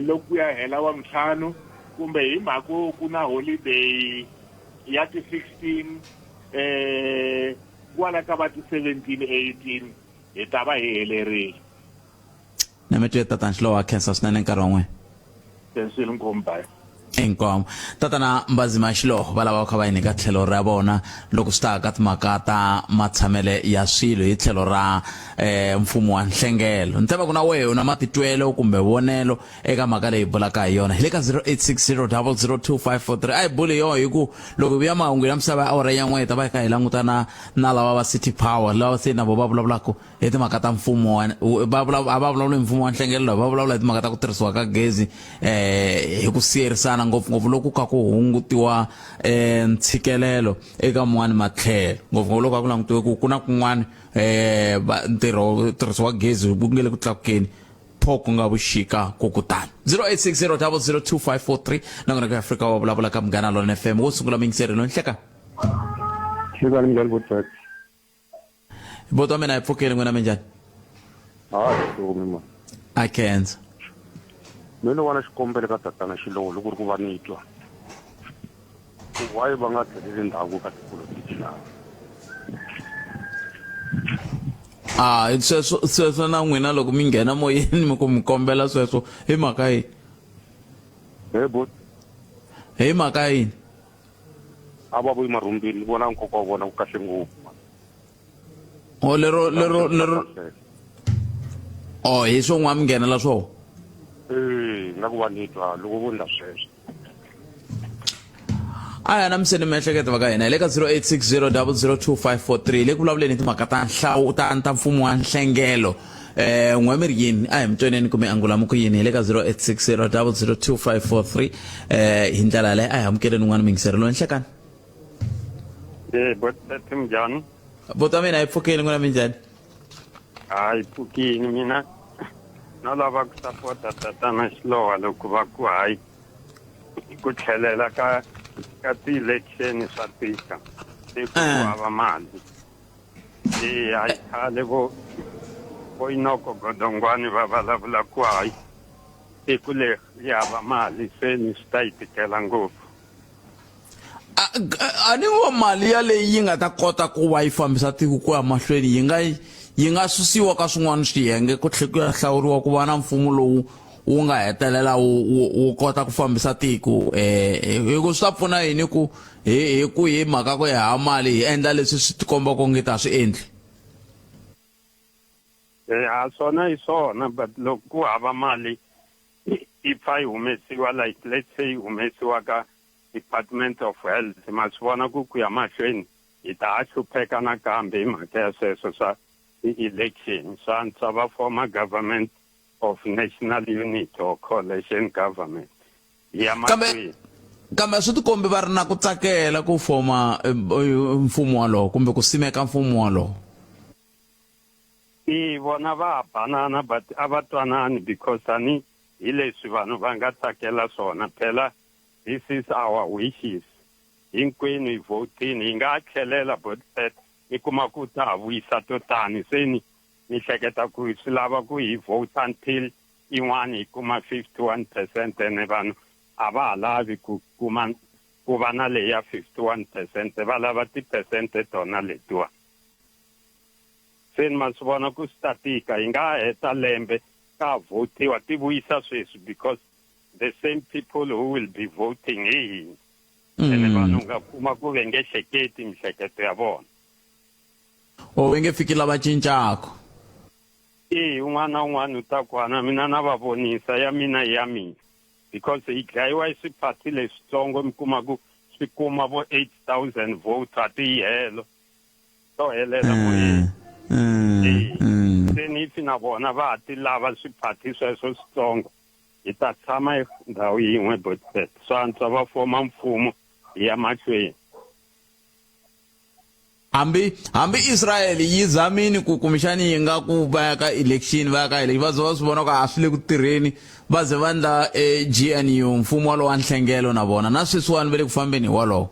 loko ya hela wa ntlhanu kumbe hi mhaka ku na holiday ya ti-16 kwala ka va ti-17 18 hi ta va hi helerile ni mi twile tata Nxilo wa khensa swinene nkarhi wa n'wena tensile nkombayo inkomo tatana Mbazima Xilo va lava kha va hi nyika tlhelo ra vona loko swi ta ka timhaka ta matshamele ya swilo hi tlhelo ra mfumo wa nhlengelo ni tiva ku na wehe u na matitwelo kumbe vonelo eka mhaka leyi bulaka hi yona hi le ka 0860002543 a hi buli yoho hi ku loko vuya mahungu ya misava awara ya n'we hi ta va hi kha hi langutana na lava va City Power lava se na vo va vulavulaka hi timhaka ta mfumo a va vulavula hi mfumo wa nhlengelo va vulavula hi timhaka ta ku tirhisiwa ka gezi hi ku siyerisana ngopfungopfu loko ka ku hungutiwa ntshikelelo eka man'wani matlhelo ngopfungopfu loko ka ku langutiwe ku na kun'wana ntirho tirhisiwa gezi wu nge le ku tlakukeni phoko nga vuxika ko kutani 0860002543 nakona ka Afrika wa vulavula ka Munghana Lonene FM wo sungula mingiserelo nhleka Xivani minjhani Botswak boto mina hi pfukeli n'wina minjhani ma a khensa mina vona xikombelo ka tatana Xilo loko ri ku va ni twa why va nga tlheleli ndhawu ka tipolotiki laha sweswo na n'wina loko mi nghena moyeni mi ku mi kombela sweswo hi mhaka yini hi mhaka yini a va vuyi marhumbini ni vona nkoka wa vona ku kahle ngopfu lero hi swon'wana mi nghenela swoho na ku va ni twa loko vo ndla sweswo aya na miseni miehleketo va ka hina hi le ka 0860002543 le ku vulavuleni hi timhaka ta mfumo wa nhlengelo n'we mi ri yini a hi mi tweneni kumbe angulamu ku yini hi le ka 0860002543 hi ndlela yaleyo a hi amukeleni n'wana mingiserelo nhlekani botsati minjhani boto mina hi pfukeni n'wina minjhani hayi pfukini mina na lava ku sapota tatana Xilo loko va ku hayi ku tlhelela ka ka ti-election swa tika se ku hava mali hayi khale vo Inoko Godongwana va vulavula ku hayi tiko leri yi hava mali se ni swi ta yi tikela ngopfu. A ni ngo mali ya leyi yi nga ta kota ku va yi fambisa tiko ku ya mahlweni yi nga susiwa ka swin'wana swiyenge ku tlhela ku ya hlawuriwa ku va na mfumo lowu wu nga hetelela wu kota ku fambisa tiko hi ku swi ta pfuna yini ku hi mhaka ku hi hava mali hi endla leswi swi tikomba ku nge ta swi endli. Swona hi swona but loko ku hava mali if yi humesiwa like let's say yi humesiwa ka Department of Health ma swi vona ku ya mahlweni hi ta ha hlupheka nakambe hi mhaka ya sweswo swa election swa antswa va former government of national unity or coalition government ya mahlweni. Kambe swi tikombi va ri na ku tsakela ku foma mfumo walowo kumbe ku simeka mfumo walowo. Vona va banana but a va twanani because ani hi leswi vanhu va nga tsakela swona phela this is our wishes hinkwenu hi votini hi nga tlhelela but i kuma ku ta vuyisa to tani se ni hleketa ku swi lava ku hi vote until in'wana hi kuma 51% ene vanhu a va ha lavi ku va na leya 51% va lava ti-percent tona letiwa. Se ni ma swi vona ku statika hi nga heta lembe ka votiwa ti vuyisa sweswi because the same people who will be voting ene vanhu nga kuma ku ve nge hleketi mihleketo ya vona ve nge fiki lava cincaka. Un'wana na un'wana u ta kwana mina na va vonisa ya mina because hi dlayiwa hi swiphathi leswitsongo mi kuma ku swi kuma vo 8,000 votes a tihelo to helela moyeni. Se ni fi na vona va ha ti lava swiphathi sweswo switsongo hi ta tshama ndhawu yin'we but swa antswa va foma mfumo hi ya mahlweni. hambi Israel yi zamini ku kumixani yi nga ku va ya ka election va ze va swi vona ku a swi le ku tirheni va ze va ndla GNU mfumo walowo wa nhlengelo na vona na sweswiwani va le ku fambeni hi wolowo.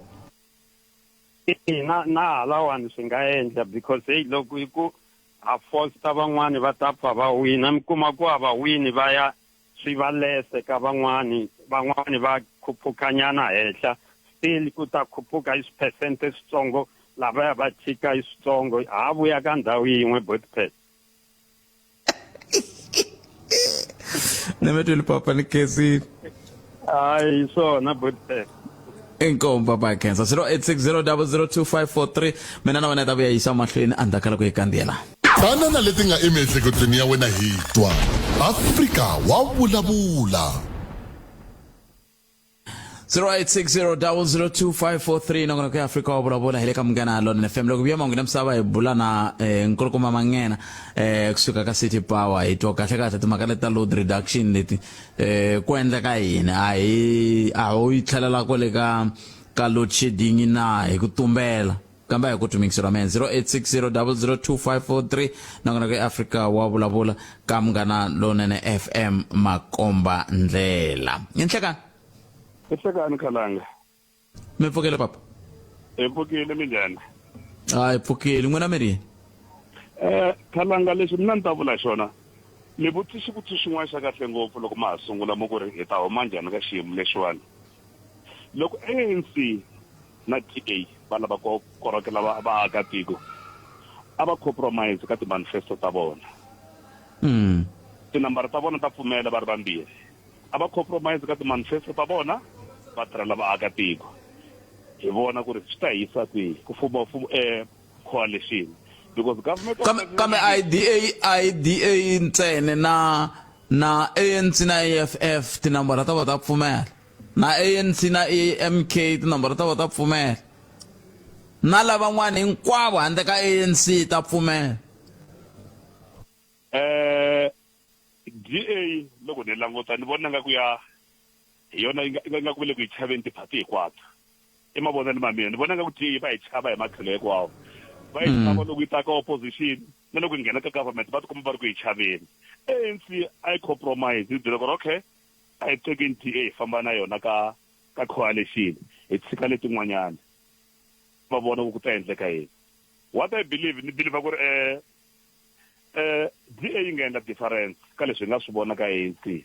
Na halawani swi nga endla because loko hi ku a fosta van'wani va ta pfa va wina mi kuma ku a va wini va ya swi va lese ka van'wani va khuphukanyana henhla still ku ta khuphuka hi swiphesente switsongo lavaya va chika hi switsongo ha vuya ka ndhawu yin'we botpet. ni metweli papa ni khensile. Hayi swona botpet. Inkomba ba khensa 0860002543 mina na wena ta vuya yisa mahlweni andakala ku yikandziyela. Tana na leti nga emiehleketweni ya wena hi twa Afrika wa vulavula 0860002543 nongona ku Africa wa vulavula hi le ka Munghana Lona FM loko vuya mangu na misava hi bula na Nkulukumama Mangena kusuka ka City Power hi twa kahle kahle timhaka leta load reduction leti ku endleka yini a ho yi tlhelela ko le ka load shedding na hi ku tumbela kamba hi ku tumikisela men 0860002543 nongona ku Africa wa vulavula ka Munghana Lona FM Makomba Ndlela inhlekani Ehlekani Khalanga. Me pfukile papa. Pfukile minjhani? Hayi pfukile n'wina miri. Khalanga leswi mina ni ta vula xona. Ni vutisi ku swin'wana xa kahle ngopfu loko ma ha sungula mo ku ri hi ta huma njhani ka xiyimo lexiwani. Loko ANC na DA va lava ku korhokela vaakatiko a va compromise ka ti-manifesto ta vona. Tinambara ta vona ta pfumela va ri vambirhi. A va compromise ka ti-manifesto ta vona va tirhela vaakatiko hi vona ku ri swi ta hisa kwihi ku fuma coalition because government kame IDA ntsene na ANC na EFF tinambara ta va ta pfumela na ANC na MK tinambara ta va ta pfumela na lavan'wana hinkwavo handle ka ANC ta pfumela. DA loko ni languta ni vona nga ku ya hi yona yi nga ku vele ku yi chaveni tiphati hinkwato emavoneni ma mina ni vona nga ku DA va hi chava hi matlhelo hinkwawo va yi chava loko yi ta ka opposition na loko yi nghena ka government va tikuma va ri ku yi chaveni. ANC a yi compromise yi byela ku ri okay a yi tekeni DA hi famba na yona ka coalition hi tshika letin'wanyana va vona ku ta endleka yini. What I believe ni believe ku ri DA yi nga endla difference ka leswi hi nga swi vona ka ANC.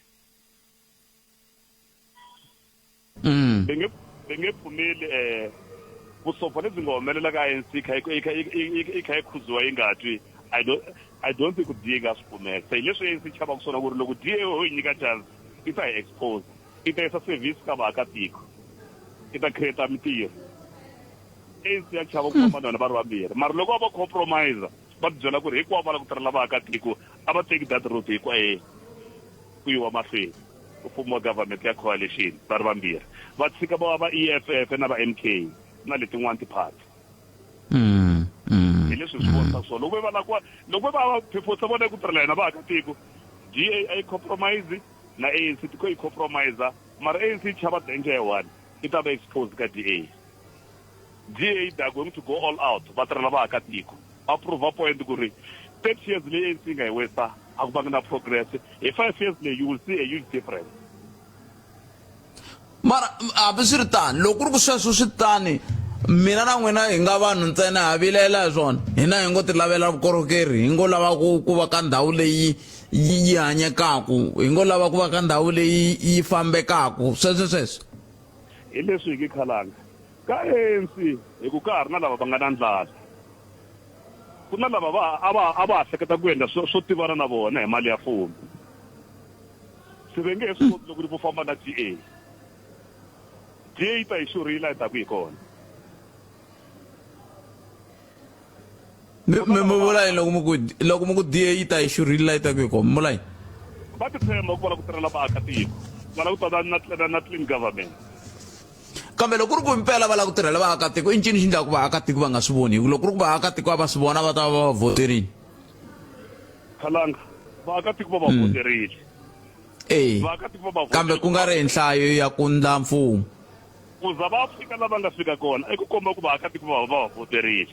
Benge pfumeli vusopfa lebyi nga humelela ka ANC i kha yi khuziwa yi nga twi. I don't think DA nga swi pfumela. Se leswi ANC chavaka swona ku ri loko DA ho yi nyika chance yi ta hi expose, yi ta yisa service ka vaakatiko, yi ta create mintirho. ANC ya chava ku famba na vanhu vambirhi, mara loko va compromise va byela ku ri hinkwavo va la ku tirhela vaakatiko a va teki that route hinkwayo ku yiwa mahlweni mfumo wa government ya coalition va ri vambirhi va tshika va EFF na va MK na letin'wana tiparty. Hi leswi swi vonaka so loko va phefotsa vona ku tirhela na vaakatiko, DA ay compromise na ANC tiko yi compromise, mara ANC chava danger one it va exposed ka DA. DA they are going to go all out va tirhela vaakatiko approve point ku ri 30 years le ANC nga yi wesa a ku va na progress. In 5 years le you will see a huge difference. Mara abisirtani loko ku ri ku sweswo swi tani mina na n'wina hi nga vanhu ntsena ha vilela hi swona, hina hi ngo ti lavela vukorhokeri, hi ngo lava ku va ka ndhawu leyi yi hanyekaku, hi ngo lava ku va ka ndhawu leyi yi fambekaku sweswo. Hi leswi hi khalanga ka ANC hi ku ka ha ri na lava va nga na ndlala, ku na lava a va hleketa ku endla swo tivana na vona hi mali ya mfumo. Se va nge swi koti loko ri vo famba na DA yi ta hi xurile hi ta ku hi kona. Me vula yini loko mu ku DA yi ta hi xurile yi ta ku hi kona mula yini? Va ti tshemba ku va la ku tirhela vaakatiko, va la ku ta na clean government. Kambe loko ku ri ku impela va la ku tirhela vaakatiko i ncini xi endlaka ku vaakatiko va nga swi voni? Loko ku ri ku vaakatiko a va swi vona va ta va voterini. Khalanga vaakatiko va voterile. Vaakatiko va kambe ku nga ri nhlayo ya ku ndla mfumo. Ku za va fika lava nga fika kona i ku komba ku vaakatiko va voterile.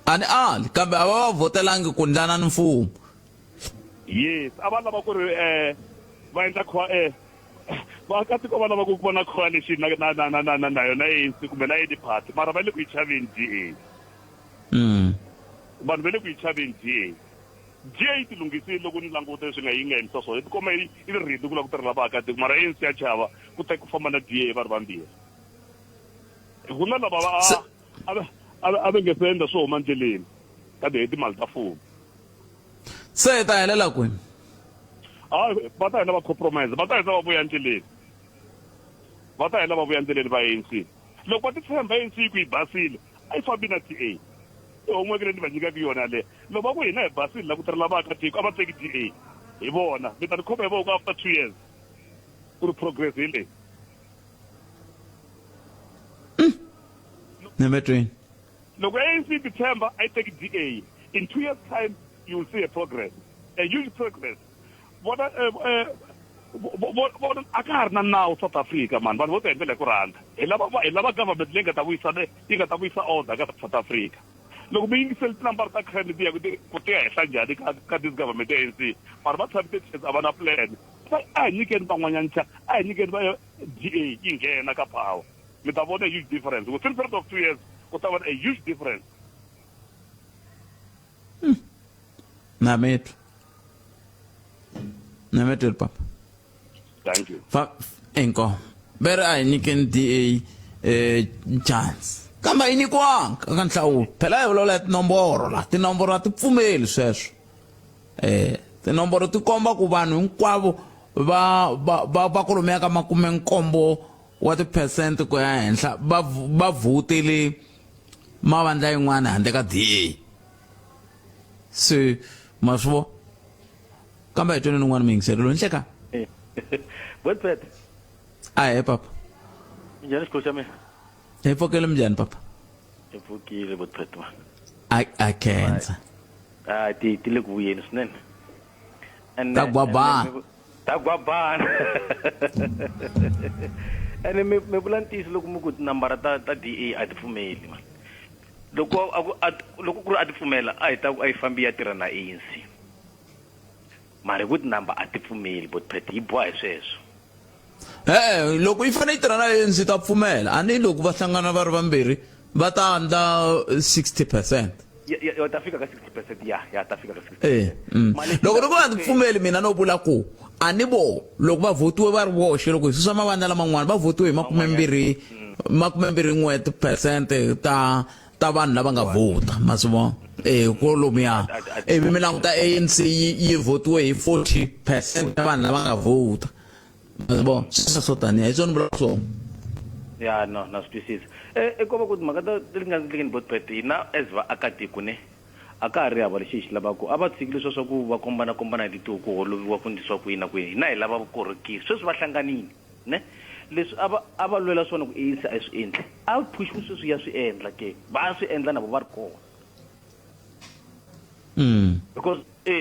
Ali kambe a va votelangi ku ndlana ni mfumo. Yes, a va lava ku ri va endla vaakatiko va lava ku vona coalition na yona ANC kumbe na any party, mara va le ku yi chaveni DA. Vanhu va le ku yi chaveni DA. DA yi ti lunghisile loko ni langute leswi yi nga endlisa swona, ti komba yi ri ridi ku la ku tirhela vaakatiko, mara ANC ya chava ku ta ku famba na DA va ri vambirhi. Ku na lava a va nge se endla swo huma ndleleni kambe hi timali ta mfumo. Se ta helela kwini? Va ta hela va compromise, va ta hela va vuya ndleleni, va ta hela va vuya ndleleni va ANC. Loko va ti tshemba ANC ku yi basile a yi fambi na DA. Homework leyi ni va nyikaka yona le loko va ku hina hi basile la ku tirhela vaakatiko a va teki DA hi vona mi ta ni khoma hi voko after 2 years ku ri progress hi leyi. Number 3. Loko ANC ti tshemba a yi teki DA, in 2 years time you will see a progress, a huge progress. Bona a ka ha ri na nawu South Africa man, vanhu vo ta endlela hi ku rhandza. Hi lava government leyi nga ta vuyisa order ka South Africa. Loko mi yingiseli tinambara ta crime ti ya ku ti ya henhla njhani ka this government ya ANC, mara va tshami a va na plan. A hi nyikeni van'wanyana a hi nyikeni va DA yi nghena ka power, mi ta vona a huge difference within a period of 2 years. Ku ta va a huge difference. Na metro papa. Thank you. Enko bere a hi nyikeni DA chance kambe a yi nyikiwanga ka nhlawulo. Phela hi vulavula tinomboro a ti pfumeli sweswo. Tinomboro ti komba ku vanhu hinkwavo va kolomoya ka 70 wa ti% ku ya henhla va vhotele mavandla yin'wana handle ka DA. Se ma swi vona kambe hi tweni n'wana mi yingiselelo ni hleka Wetpet. Aye papa. Njani xikolo xa mina? Hi pfukile minjhani papa? Hi pfukile Wetpet man. A khensa. Ti le ku vuyeni swinene. Ta gwabana. Ene me vula ntiyiso loko mi ku tinambara ta DA a ti pfumeli man. Loko ku ri a ti pfumela a yi fambi ya tirha na ANC. Mara ku tinamba a ti pfumeli Wetpet yi boha hi sweswo. loko yi fane yi tirha na ANC ta pfumela a ni loko va hlangana va ri vambirhi va ta andla 60%. ya ta fika ka 60%, ya ta fika ka 60%. loko ni ku nga pfumeli mina no vula ku a ni vo loko va votiwe va ri voxe loko hi susa mavandla laman'wana va votiwe hi 21% ta vanhu lava nga vota ma swi vona kolomuya ivi mi languta ANC yi votiwe hi 40% ta vanhu lava nga vota ma swi vona swo taniya hi swona vula swona ya no na swi twisisa ko va ku mhaka ta nga ndlekeni botpet hina as vaakatiko ne a ka ha ri hava lexi hi xi lavaka a va tshiki leswiya swa ku va kombana hi titiwo ku holoviwa ku ndlisiwa kwihi na kwihi hina hi lava vukorhokeri sweswi va hlanganini ne leswi a va lwela swona ku ANC a yi swi endli a push ku sweswi ya swi endla ke va swi endla na vo va ri kona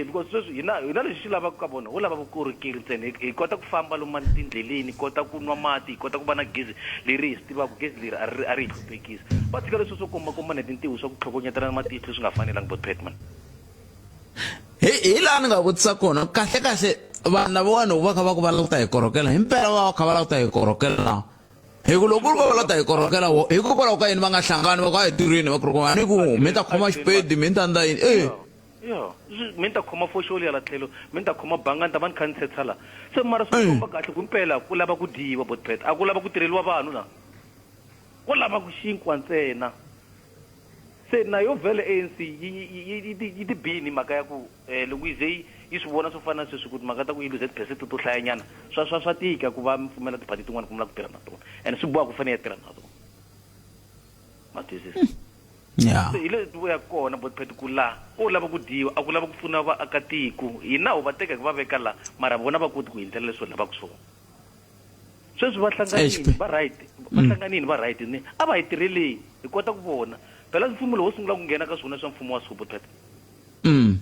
because sweswi hina lexi xi lavaka ka vona wo lava vukorhokeri ntsena hi kota ku famba lomu tindleleni hi kota ku nwa mati hi kota ku va na gezi leri hi swi tivaka gezi leri a ri hi hluphekisa va tshika leswi swo kombakombana hi tintiho swa ku tlhogonyetana matihlo leswi nga fanelangi botpetman hi laha ni nga vutisa kona kahle vanhu lavawani va kha va ku va languta hi korhokela hi mpela va kha va languta hi korhokela na hi ku loko ku ri va languta hi korhokela hikokwalaho ka yini va nga hlangani va ka hi tirhweni va ku ni ku mi ta khoma xipedi mi ta ndla yini mi ta khoma foxoli hala tlhelo mi ta khoma banga ni ta va ni kha ni tshetshala se mara swi komba kahle ku mpela ku lava ku dyiwa botpet a ku lava ku tirheliwa vanhu na ku lava ku xinkwa ntsena se na yo vhele ANC yi tibini mhaka ya ku loko yi ze yi swi vona swo fana na sweswi ku mhaka ta ku yi luze tiphesenti to hlayanyana swa tika ku va mi pfumela tiphati tin'wana ku mi lava ku tirha na tona and swi boha ku fanele ya tirha na tona ma twisisa se hi le ya kona botpet ku la u lava ku dyiwa a ku lava ku pfuna vaakatiko hina u va teka va veka la mara vona va koti ku hindlela leswi lavaka swona sweswi va hlanganini va right ni a va hi tirheleni hi kota ku vona phela mfumo lowu sungula ku nghena ka swona swa mfumo wa botpet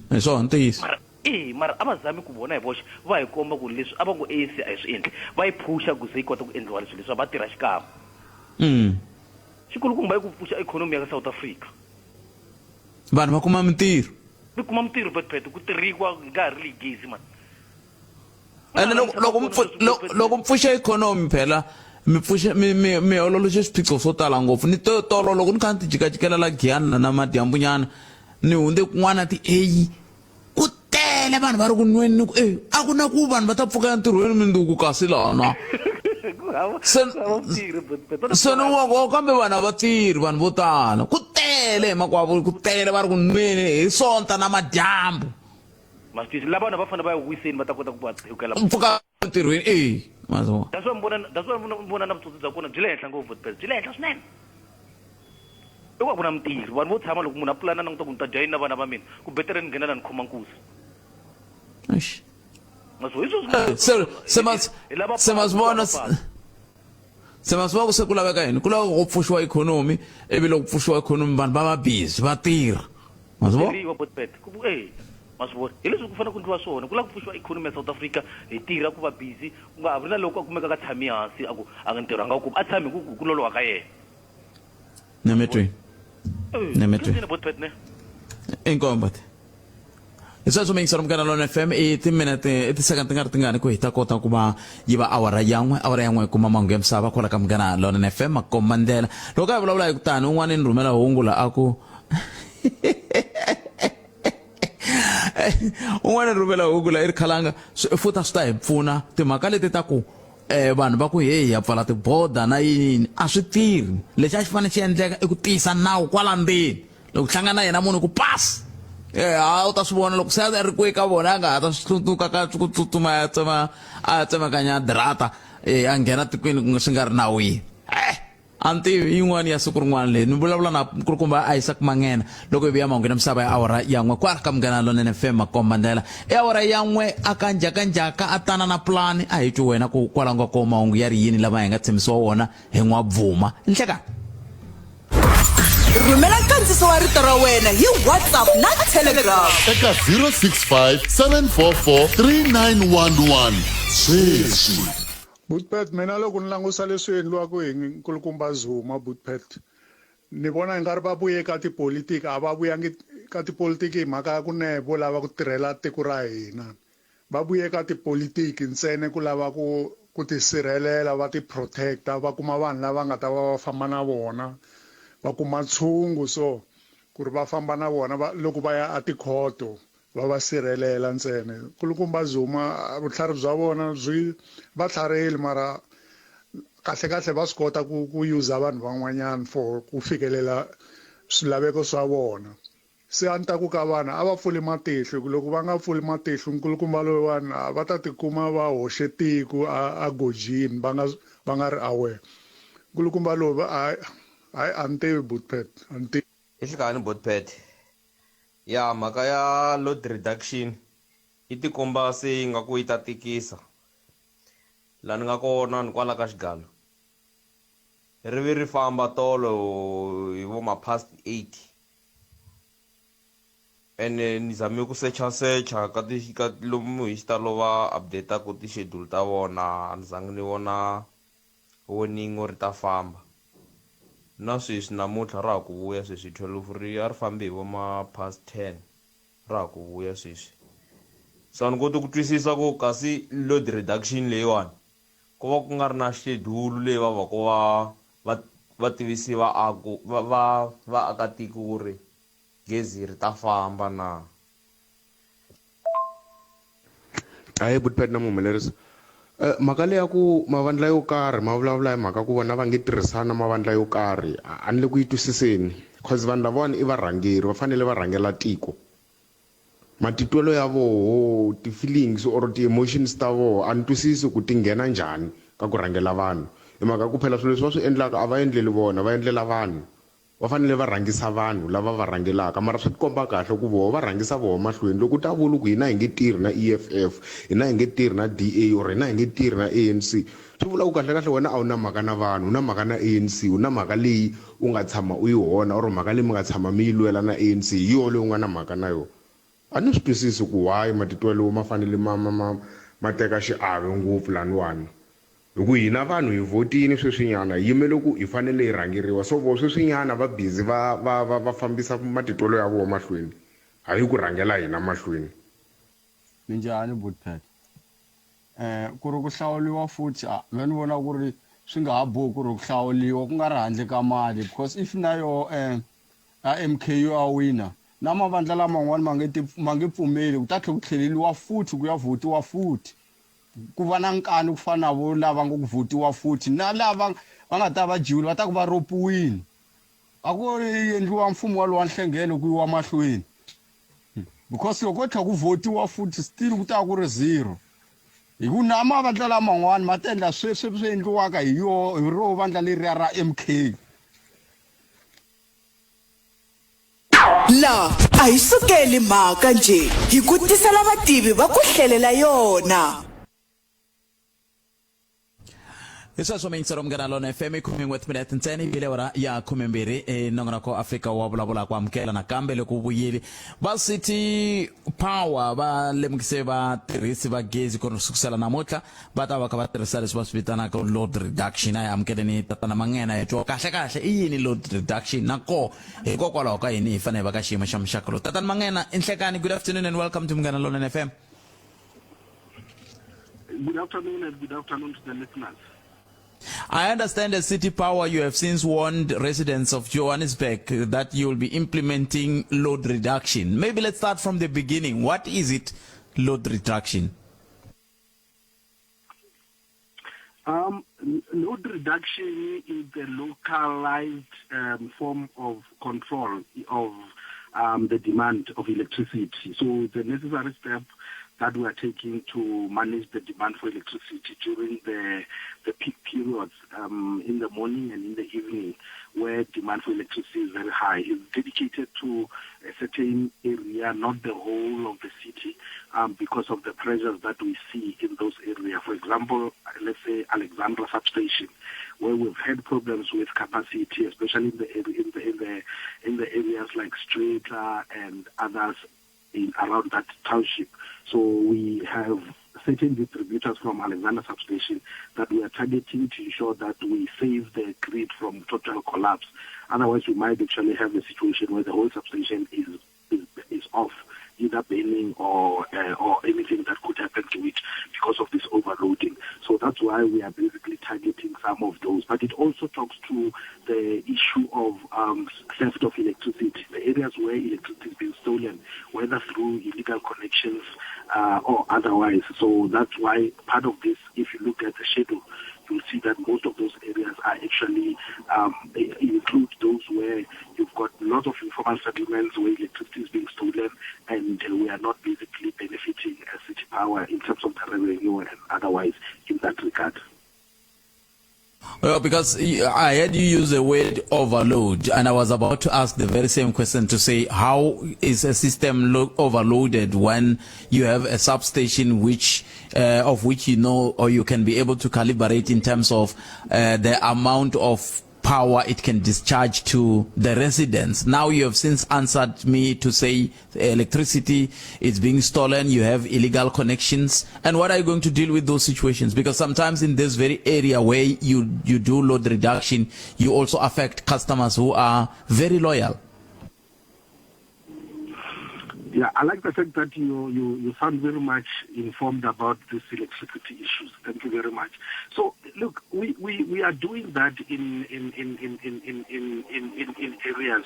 hi swona ntiyiso mara a va zami ku vona hi voxe va hi komba ku leswi a va ku ANC a hi swi endli va yi phusha ku ze yi kota ku endliwa leswi leswi va tirha xikan'we xikulukumba i ku pfuxa ikhonomi ya ka South Africa vanhu va kuma mintirho botpet ku tirhiwa nga ha ri leyi gezi man ene loko mpfuxa ikhonomi phela mi ololoxe swiphiqo swo tala ngopfu ni tolo loko ni kha ni ti jikajikelela Giyani na madyambunyana ni hundze kun'wana ti-A ku tele vanhu va ri ku nweni ni ku a ku na ku vanhu va ta pfuka ya ntirhweni minduku kasi lana se ni wa kambe vanhu a va tirhi vanhu vo tala ku tele hi makwavo ku tele va ri ku nweni hi sonta na madyambu masitisi lava vanhu va fanele va ya wiseni va ta kota ku va hukela mpfuka ntirhweni that's why mbona na vutsotsi bya kona byi le henhla ngopfu botpet byi le henhla swinene i ku a ku na mintirho vanhu vo tshama loko munhu a pulana languta ku ni ta dya yini na vana va mina ku betere ni nghena la ni khoma nkuzi se masivona ku se ku laveka yini ku laveka ku pfuxiwa ikhonomi ivi loko ku pfuxiwa ikhonomi vanhu va va busy va tirha masivona botpet masivona hi leswi ku fanele ku endliwa swona ku lava ku pfuxiwa ikhonomi ya South Africa hi tirha ku va busy ku nga ha ri na loko a kumeka ka tshami hansi a ku a nga ntirho a nga ku a tshami ku loloha ka yena nemetweni botpet ne inkomba hi sweswo mingiselo Mkanalona FM i timinete i tisekani ti nga ri tingani ku hi ta kota ku va yi va awara yan'we hi kuma mahungu ya misava kwala ka Mkanalona FM makomba ndlela loko a vulavula hi ku tani un'wana ni rhumela hungu la a ku un'wana ni rhumela hungu la i ri khalanga futa swi ta hi pfuna timhaka leti ta ku vanhu va ku hi ya pfala tiboda na yini a swi tirhi lexi a xi fanele xi endleka i ku tiyisa nawu kwala ndzeni loko hlangana yena munhu ku pasi u ta swi vona loko se a ri kwe ka vona a nga ha ta swi hlundzuka ka ku tsutsuma a tsemakanya dirata a nghena tikweni swi nga ri nawini a ni tivi yin'wana ya siku rin'wana leyi ni vulavula na nkulukumba Isaac Mangena loko hi vuya mahungu na misava ya awara yan'we kwala ka Mkanalona FM makomba ndlela i awara yan'we a ka njhakanjhaka a tana na pulani a hi twi wena ku kwala nga ko mahungu ya ri yini lama hi nga tshemisiwa wona hi N'wabvuma nhlekani rhumela nkandziso wa rito ra wena hi WhatsApp na Telegram eka 065 744 3911 sweswi Botpet mina loko ni langusa leswi endliwaka hi nkulukumba Zuma Botpet ni vona ngari va vuye ka tipolitiki a va vuyangi ka tipolitiki hi mhaka ya ku ne vo lava ku tirhela tiko ra hina va vuye ka tipolitiki ntsena ku lava ku ku tisirhelela va ti-protecta va kuma vanhu lava nga ta va famba na vona va kuma ntshungu so ku ri va famba na vona loko va ya a tikhoto va sirhelela ntsena kulukumba Zuma vutlhari bya vona byi va tlhariheli mara kahle va swi kota ku user vanhu van'wanyana for ku fikelela swilaveko swa vona se a ni ta ku ka vana a va pfuli matihlo loko va nga pfuli matihlo nkulukumba loyiwani va ta tikuma va hoxe tiko a gojini va nga ri aware nkulukumba loyi hayi a ni tivi Buttpet a ni tivi ehlekani Buttpet ya mhaka ya load reduction yi tikomba se yi nga ku yi ta tikisa laha ni nga kona ni kwala ka xigalo rivi ri famba tolo hi vo ma past 8 ene ni zame ku secha ka lomu hi xitalo va update ku ti-schedule ta vona ni zangi ni vona warning ri ta famba na sweswi namuntlha ra ha ku vuya sweswi 12 ri a ri fambi hi vo ma past 10 ra ha ku vuya sweswi so ni koti ku twisisa ku kasi load reduction leyiwani ku va ku nga ri na schedule leyi va va ku va tivisi vaakatiko ku ri gezi ri ta famba na hayi Buttpet na muhumelerisi mhaka leya ku mavandla yo karhi ma vulavula hi mhaka ku vona va nge tirhisana mavandla yo karhi a ni le ku yi twisiseni cause vanhu lavawani i varhangeri va fanele va rhangela tiko matitwelo ya voho ti-feelings or ti-emotions ta voho a ni twisisi ku ti nghena njhani ka ku rhangela vanhu hi mhaka ku phela swilo leswi va swi endlaka a va endleli vona va endlela vanhu va fanele va rhangisa vanhu lava va rhangelaka mara swi tikomba kahle ku voho va rhangisa voho mahlweni loko ta vula ku hina hi nge tirhi na EFF hina hi nge tirhi na DA or hina hi nge tirhi na ANC swi vula ku kahle wena a wu na mhaka na vanhu u na mhaka na ANC u na mhaka leyi u nga tshama u yi hona or mhaka leyi mi nga tshama mi yi lwela na ANC hi yona leyi u nga na mhaka na yona a ni swi twisisi ku why matitwelo ma fanele ma teka xiave ngopfu laniwani hi ku hina vanhu hi votini sweswinyana hi yimele ku hi fanele hi rhangeriwa so vo sweswinyana va busy va fambisa matitwelo ya vona mahlweni hayi ku rhangela hina mahlweni minjhani Buttpet ku ri ku hlawuliwa futhi mina ni vona ku ri swi nga ha bohi ku ri ku hlawuliwa ku nga ri handle ka mali because if na yo MKU a wina na mavandla laman'wani ma nge pfumeli ku ta tlhe ku tlheleliwa futhi ku ya votiwa futhi ku va na nkani ku fana na vo lava nga ku votiwa futhi na lava va nga ta va jiwile va ta ku va ropiwile a ku endliwa mfumo wa lowa nhlengelo ku yiwa mahlweni because loko tlha ku votiwa futhi still ku ta ku ri zero hi ku na mavandla laman'wani ma ta endla sweswi swi endliwaka hi ro vandla leriya ra MK la a hi sukeli mhaka nje hi ku tisela vativi va ku hlelela yona Isaswo mingisero mnganalo na FM khumi with minute ntsena vile wara ya 12 nongona ko Africa wa vulavula ku amukela nakambe loko vuyile va City Power va lemukise va tirhisi va gezi ku sukusela namuntlha va ta va ka va tirhisa leswi va swi vitanaka load reduction ya amukeleni tatana mangena ya twa kahle i yini load reduction nako hikokwalaho ka yini hi fanele va ka xiyimo xa mixakalo tatana mangena inhlekani good afternoon and welcome to mnganalo na FM. Good afternoon and good afternoon to the listeners. I understand as City Power you have since warned residents of Johannesburg that you will be implementing load reduction. Maybe let's start from the beginning. What is it, load reduction? Load reduction is a localized form of control of the demand of electricity. So the necessary step that we are taking to manage the demand for electricity during the peak periods in the morning and in the evening, where demand for electricity is very high, is dedicated to a certain area, not the whole of the city, because of the pressures that we see in those areas. For example, let's say Alexandra substation, where we've had problems with capacity, especially in the areas like Strata and others around that township. So we have certain distributors from Alexander substation that we are targeting to ensure that we save the grid from total collapse. Otherwise, we might actually have a situation where the whole substation is off either burning or anything that could happen to it because of this overloading. So that's why we are basically targeting some of those. But it also talks to the issue of theft of electricity, the areas where electricity is being stolen, whether through illegal connections or otherwise. So that's why part of this, if you look at the schedule, you'll see that most of those areas are actually include those where you've got lots of informal settlements where electricity is being stolen, and we are not basically benefiting as City Power in terms of the revenue and otherwise in that regard. Well, because I heard you use the word overload, and I was about to ask the very same question to say, how is a system overloaded when you have a substation which, of which you know, or you can be able to calibrate in terms of the amount of power it can discharge to the residents. Now you have since answered me to say electricity is being stolen, you have illegal connections, and what are you going to deal with those situations? Because sometimes in this very area where you do load reduction, you also affect customers who are very loyal. Yeah, I like the fact that you sound very much informed about these electricity issues. Thank you very much. So, look, we are doing that in areas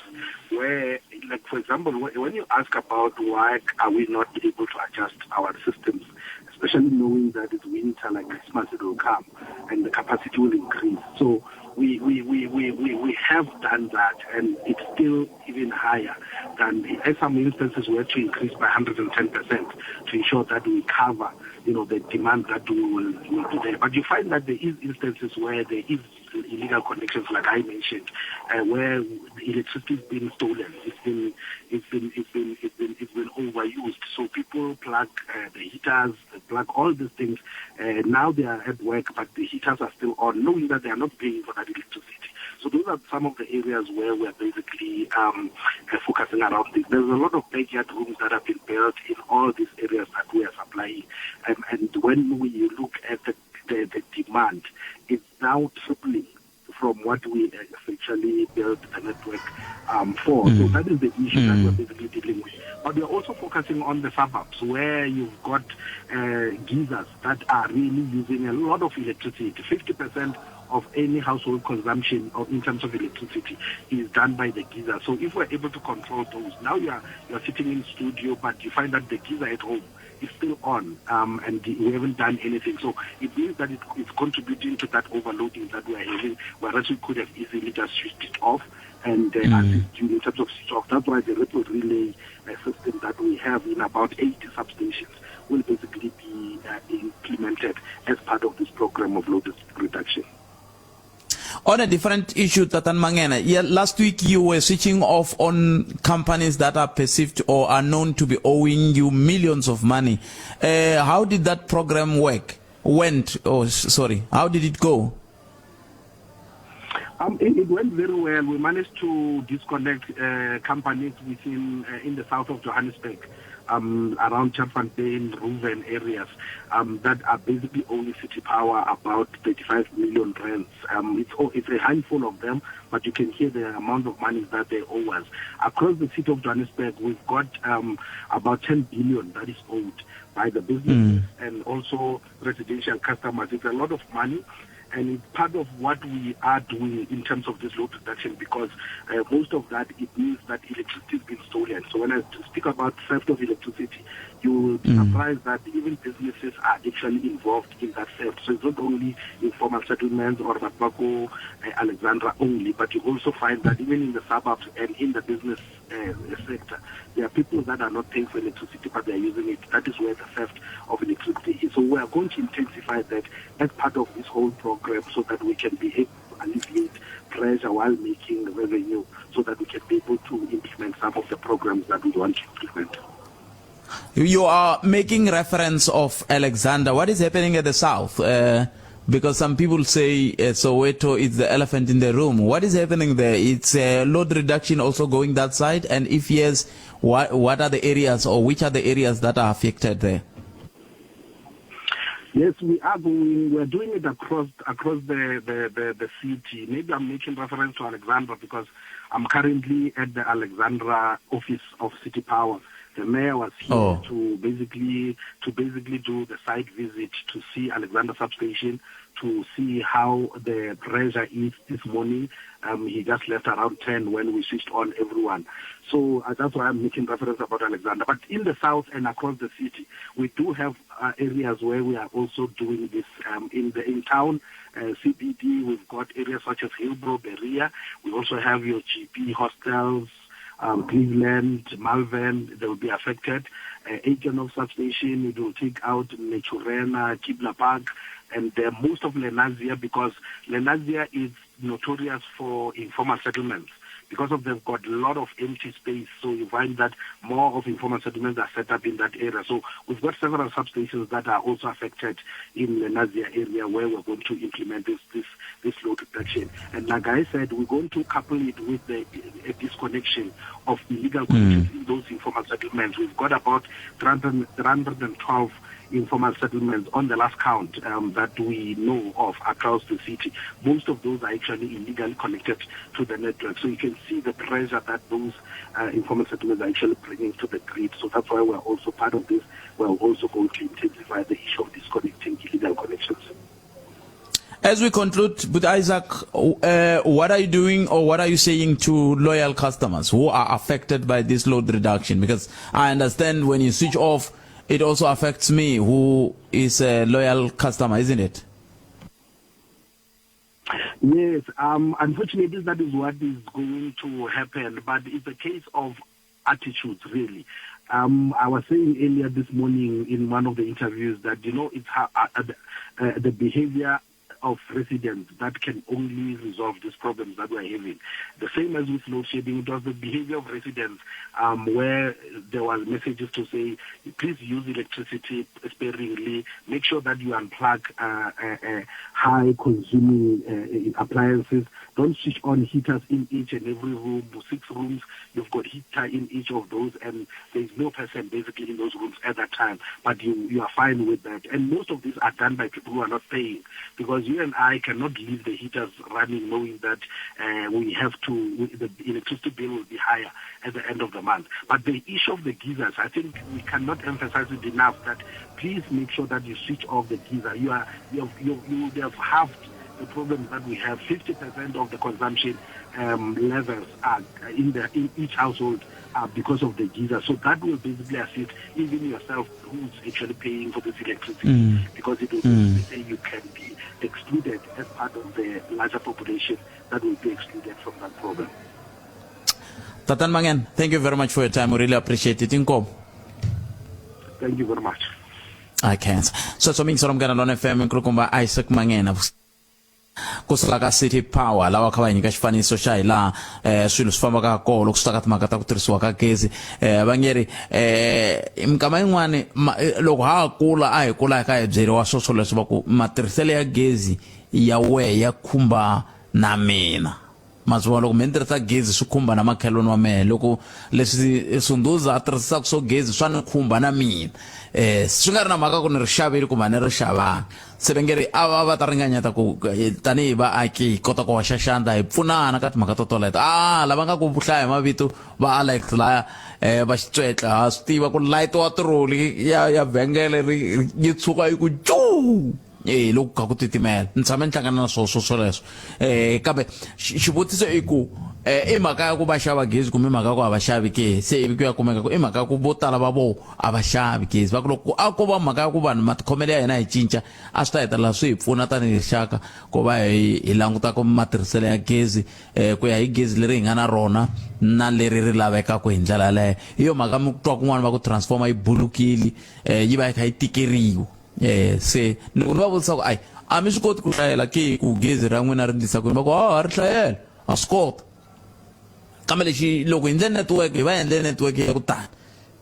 where, like, for example, when you ask about why are we not able to adjust our systems, especially knowing that it's winter, like Christmas, it will come, and the capacity will increase. So we have done that, and it's still even higher than, in some instances, we had to increase by 110% to ensure that we cover, the demand that we will do there. But you find that there is instances where there is illegal connections, like I mentioned, where the electricity is being stolen. It's been overused. So people plug the heaters, they plug all these things. Now they are at work, but the heaters are still on, knowing that they are not paying for that electricity. So those are some of the areas where we're basically focusing around this. There's a lot of backyard rooms that have been built in all these areas that we are supplying. And when we look at the demand, it's now tripling from what we essentially built the network for. So that is the issue that we're basically dealing with. But we're also focusing on the suburbs where you've got geysers that are really using a lot of electricity. 50% of any household consumption in terms of electricity is done by the geyser. So if we're able to control those, now you're sitting in studio, but you find that the geyser at home is still on, and we haven't done anything. So it means that it's contributing to that overloading that we're having, whereas we could have easily just switched it off and assist you in terms of switch off. That's why the ripple relay system that we have in about 80 substations will basically be implemented as part of this program of load reduction. On a different issue, Tatan Mangena, last week you were switching off on companies that are perceived or are known to be owing you millions of money. How did that program work? How did it go? It went very well. We managed to disconnect companies within in the south of Johannesburg, around Champagne, Reuven areas, that are basically owing City Power about 35 million rands. It's a handful of them, but you can hear the amount of money that they owe us. Across the city of Johannesburg, we've got about 10 billion that is owed by the businesses and also residential customers. It's a lot of money. And it's part of what we are doing in terms of this load reduction, because most of that, it means that electricity has been stolen. So when I speak about theft of electricity, you will be surprised that even businesses are actually involved in that theft. So it's not only informal settlements or Matbako, Alexandra only, but you also find that even in the suburbs and in the business sector, there are people that are not paying for electricity, but they are using it. That is where the theft of electricity is. So we are going to intensify that as part of this whole program, so that we can be able to alleviate pressure while making revenue, so that we can be able to implement some of the programs that we want to implement. You are making reference of Alexandra. What is happening at the south? Because some people say Soweto is the elephant in the room. What is happening there? It's load reduction also going that side? And if yes, what are the areas, or which are the areas that are affected there? Yes, we are going. We're doing it across the city. Maybe I'm making reference to Alexandra because I'm currently at the Alexandra office of City Power, The mayor was here Oh. to basically do the site visit to see Alexander substation, to see how the pressure is this morning. He just left around 10 when we switched on everyone. So that's why I'm making reference about Alexander. But in the south and across the city, we do have areas where we are also doing this. In town, CBD, we've got areas such as Hillbrow, Berea. We also have your GP hostels, Cleveland, Malvern, they will be affected. Aikenhof substation, it will take out Naturena, Kibla Park, and most of Lenasia, because Lenasia is notorious for informal settlements. Because of they've got a lot of empty space, so you find that more of informal settlements are set up in that area. So we've got several substations that are also affected in the Nazia area where we're going to implement this load reduction. And like I said, we're going to couple it with a disconnection of illegal connections in those informal settlements. We've got about 312 informal settlements on the last count that we know of across the city. Most of those are actually illegally connected to the network. So you can see the pressure that those informal settlements are actually bringing to the grid. So that's why we're also part of this. We're also going to intensify the issue of disconnecting illegal connections. As we conclude with Isaac, what are you doing or what are you saying to loyal customers who are affected by this load reduction? Because I understand when you switch off, it also affects me, who is a loyal customer, isn't it? Yes, unfortunately, that is what is going to happen, but it's a case of attitudes, really. I was saying earlier this morning in one of the interviews that, it's how, the behavior of residents that can only resolve these problems that we're having. The same as with load shedding, it was the behavior of residents where there was messages to say, please use electricity sparingly, make sure that you unplug high-consuming appliances, don't switch on heaters in each and every room. 6 rooms, you've got heater in each of those, and there's no person basically in those rooms at that time, but you are fine with that. And most of these are done by people who are not paying, because you and I cannot leave the heaters running knowing that the electricity bill will be higher at the end of the month. But the issue of the geysers, I think we cannot emphasize it enough that please make sure that you switch off the geyser. You would have halved the problem that we have. 50% of the consumption levels are in each household because of the geyser. So that will basically assist even yourself who's actually paying for this electricity, because it will say you can be excluded as part of the larger population that will be excluded from that problem. Tatan Mangen, thank you very much for your time. We really appreciate it. Inko. Thank you very much. I can't. So Mingsorom Ganalon FM Nkulukumba Isaac Mangen kusuka City Power lawa kha va nyika xifaniso xa hi laha swilo swi fambaka kolo kusuka ka timhaka ta ku tirhisiwa ka gezi vangeri minkama yin'wani loko ha kula a hi kula ka hi byeriwa swoswo leswi va ku matirhiselo ya gezi ya wehe ya khumba na mina mazuva loko mi tirhisa gezi swi khumba na makhelwani wa mehe loko leswi Sunduza a tirhisaka swo gezi swa ni khumba na mina swi nga ri na mhaka ku ni ri xavile kumbe ni ri xavanga se va nge ri a va ta ringanyeta ku tanihi vaaki hi kota ku hoxa xandla hi pfunana ka timhaka to toleto lava nga ku hlaya hi mavito va Alex laya va xitswetla ha swi tiva ku light wa tiroli ya vhengele yi tshuka yi ku cuu loko ka ku titimela ni tshame ni hlangana na swoleswo kambe xivutiso i ku i mhaka ya ku va xava gezi kumbe mhaka ku a va xavi ke se ivi ku ya kumeka ku i mhaka ku vo tala va vo a va xavi gezi va ku loko a ko va mhaka ya ku vanhu matikhomelo ya hina hi cinca a swi ta hetelela swi hi pfuna tanihi rixaka ku va hi languta ku matirhiselo ya gezi ku ya hi gezi leri hi nga na rona na leri ri lavekaka hi ndlela yaleyo hi yo mhaka mi twa kun'wana va ku transformer yi bulukile yi va yi kha yi tikeriwa se ni va vutisa ku a mi swi koti ku hlayela ke ku gezi ra n'wina ri ndlisa ku va ku ha ri hlayela a swi kota kambe lexi loko hi ndle network hi va endle network ya ku tani